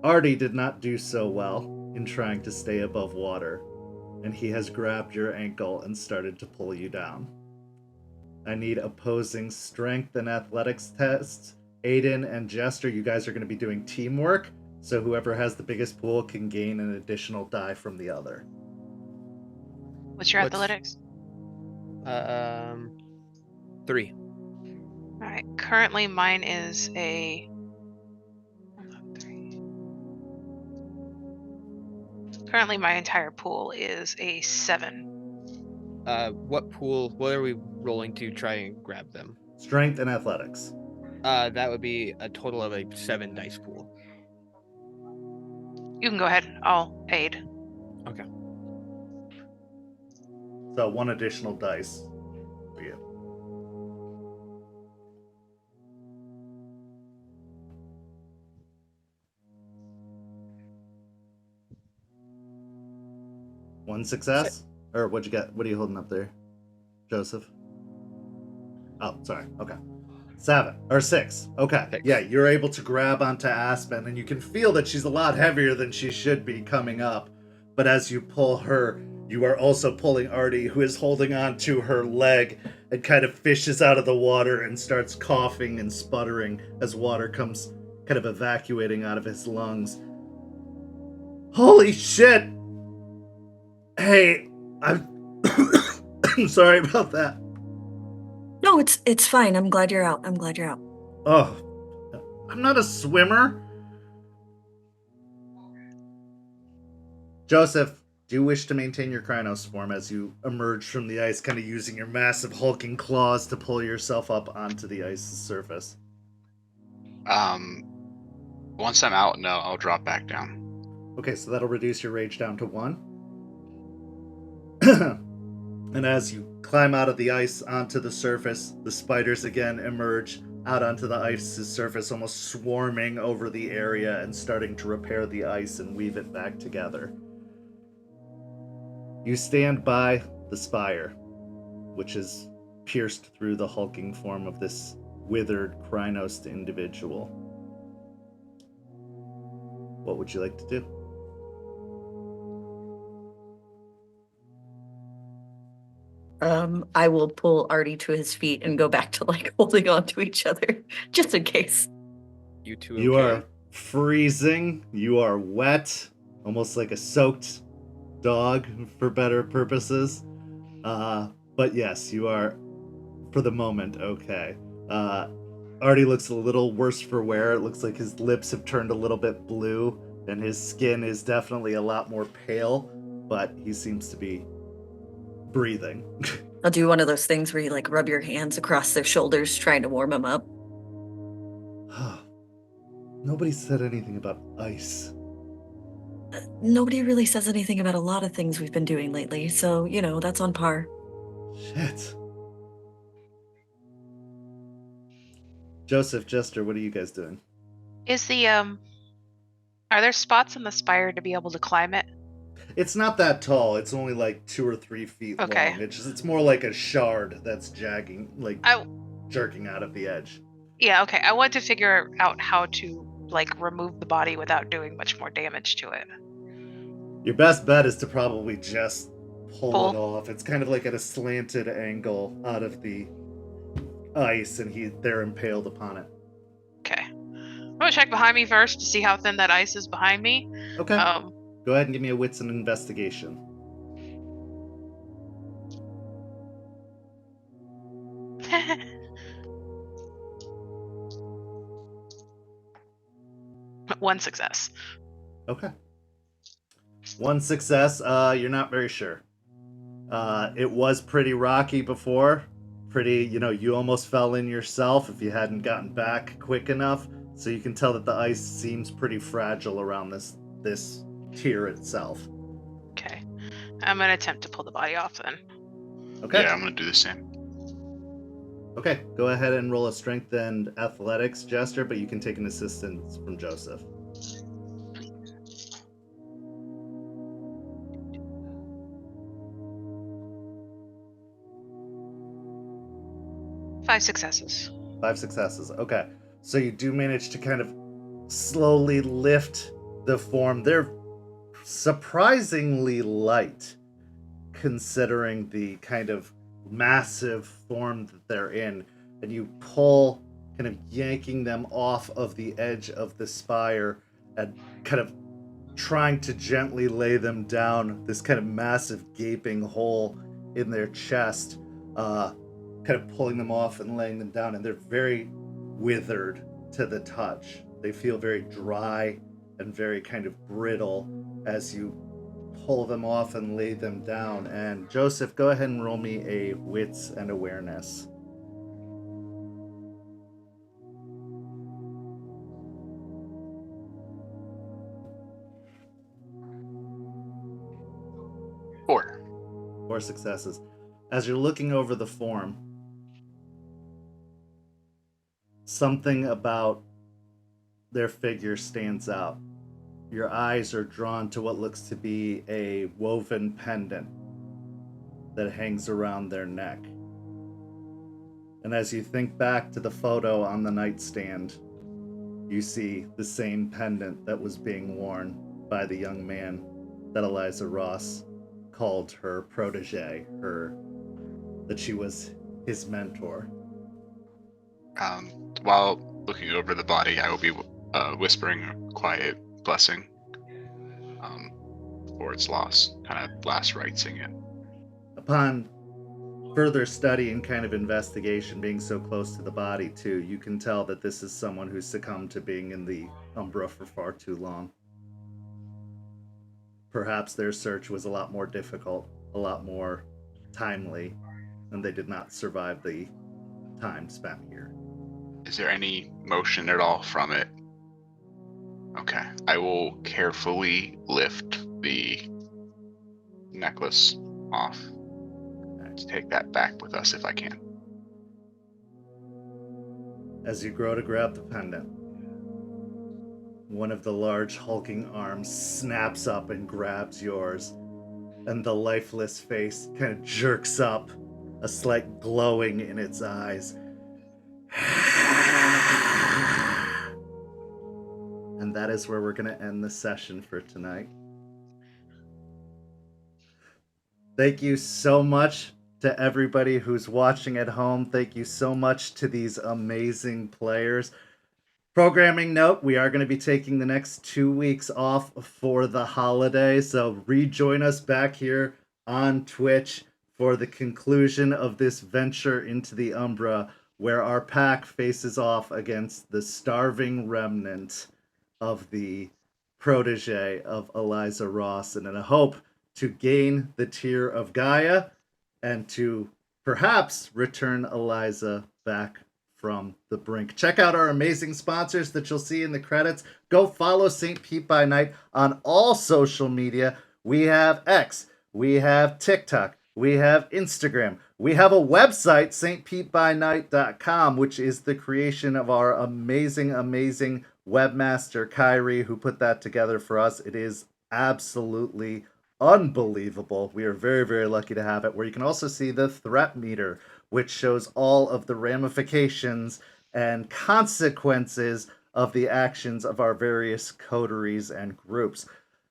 Artie did not do so well in trying to stay above water, and he has grabbed your ankle and started to pull you down. I need opposing strength and athletics tests. Aiden and Jester, you guys are going to be doing teamwork, so whoever has the biggest pool can gain an additional die from the other. What's your athletics? 3. Alright, currently mine is a... Currently my entire pool is a 7. What are we rolling to try and grab them? Strength and athletics. That would be a total of a 7 dice pool. You can go ahead, I'll aid. Okay. So 1 additional dice for you. One success? Or what'd you get? What are you holding up there, Joseph? Oh, sorry. Okay. 7 or 6. Okay. 6. Yeah, you're able to grab onto Aspen, and you can feel that she's a lot heavier than she should be coming up. But as you pull her, you are also pulling Artie, who is holding on to her leg and kind of fishes out of the water and starts coughing and sputtering as water comes kind of evacuating out of his lungs. Holy shit! Hey, I'm sorry about that. No, it's fine. I'm glad you're out. Oh, I'm not a swimmer. Joseph, do wish to maintain your Krynos form as you emerge from the ice, kind of using your massive hulking claws to pull yourself up onto the ice's surface. Once I'm out, no, I'll drop back down. Okay, so that'll reduce your rage down to 1. And as you climb out of the ice onto the surface, the spiders again emerge out onto the ice's surface, almost swarming over the area and starting to repair the ice and weave it back together. You stand by the spire, which is pierced through the hulking form of this withered, Krynos individual. What would you like to do? I will pull Artie to his feet and go back to like holding on to each other, just in case. You two You okay? are freezing. You are wet, almost like a soaked dog for better purposes. But yes, you are, for the moment, okay. Artie looks a little worse for wear. It looks like his lips have turned a little bit blue, and his skin is definitely a lot more pale, but he seems to be breathing. I'll do one of those things where you like rub your hands across their shoulders trying to warm them up. Nobody said anything about ice. Nobody really says anything about a lot of things we've been doing lately, so, you know, that's on par. Shit. Joseph, Jester, what are you guys doing? Is the are there spots in the spire to be able to climb it? It's not that tall. It's only like 2 or 3 feet Okay. long. It's more like a shard that's jagging, like jerking out of the edge. Yeah, okay. I want to figure out how to like remove the body without doing much more damage to it. Your best bet is to probably just pull it Pull. off. It's kind of like at a slanted angle out of the ice, and they're impaled upon it. Okay. I'm gonna check behind me first to see how thin that ice is behind me. Okay. Go ahead and give me a wits and investigation. One success. Okay. 1 success. You're not very sure. It was pretty rocky before. You almost fell in yourself if you hadn't gotten back quick enough. So you can tell that the ice seems pretty fragile around this tier itself. Okay. I'm gonna attempt to pull the body off then. Okay. Yeah, I'm gonna do the same. Okay, go ahead and roll a strength and athletics, Jester, but you can take an assistance from Joseph. Five successes. 5 successes. Okay. So you do manage to kind of slowly lift the form. They're surprisingly light, considering the kind of massive form that they're in. And you pull, kind of yanking them off of the edge of the spire and kind of trying to gently lay them down, this kind of massive gaping hole in their chest, kind of pulling them off and laying them down, and they're very withered to the touch. They feel very dry and very kind of brittle as you pull them off and lay them down. And Joseph, go ahead and roll me a wits and awareness. Four successes. As you're looking over the form, something about their figure stands out. Your eyes are drawn to what looks to be a woven pendant that hangs around their neck. And as you think back to the photo on the nightstand, you see the same pendant that was being worn by the young man that Eliza Ross called her protege, that she was his mentor. While looking over the body, I will be whispering a quiet blessing for its loss, kind of last rightsing it. Upon further study and kind of investigation, being so close to the body too, you can tell that this is someone who succumbed to being in the Umbra for far too long. perhaps their search was a lot more difficult, a lot more timely, and they did not survive the time spent here. Is there any motion at all from it? Okay. I will carefully lift the necklace off. To take that back with us if I can. As you grow to grab the pendant, one of the large hulking arms snaps up and grabs yours, and the lifeless face kind of jerks up, a slight glowing in its eyes. And that is where we're going to end the session for tonight. Thank you so much to everybody who's watching at home. Thank you so much to these amazing players. Programming note, we are going to be taking the next 2 weeks off for the holiday, so rejoin us back here on Twitch for the conclusion of this venture into the Umbra, where our pack faces off against the starving remnant of the protege of Eliza Ross, and in a hope to gain the tier of Gaia and to perhaps return Eliza back from the brink. Check out our amazing sponsors that you'll see in the credits. Go follow St. Pete by Night on all social media. We have X, we have TikTok, we have Instagram, we have a website, stpetbynight.com, which is the creation of our amazing webmaster Kyrie, who put that together for us. It is absolutely unbelievable. We are very lucky to have it, where you can also see the threat meter, which shows all of the ramifications and consequences of the actions of our various coteries and groups.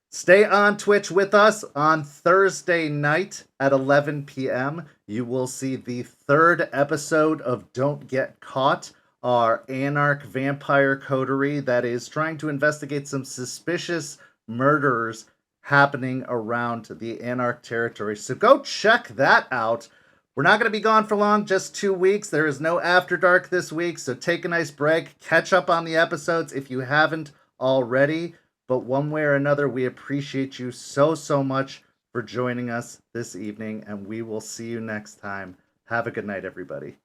Stay on Twitch with us. On Thursday night at 11 p.m. you will see the 3rd episode of Don't Get Caught, our Anarch vampire coterie that is trying to investigate some suspicious murders happening around the Anarch territory. So go check that out. We're not going to be gone for long, just 2 weeks. There is no After Dark this week, so take a nice break. Catch up on the episodes if you haven't already. But one way or another, we appreciate you so much for joining us this evening, and we will see you next time. Have a good night, everybody.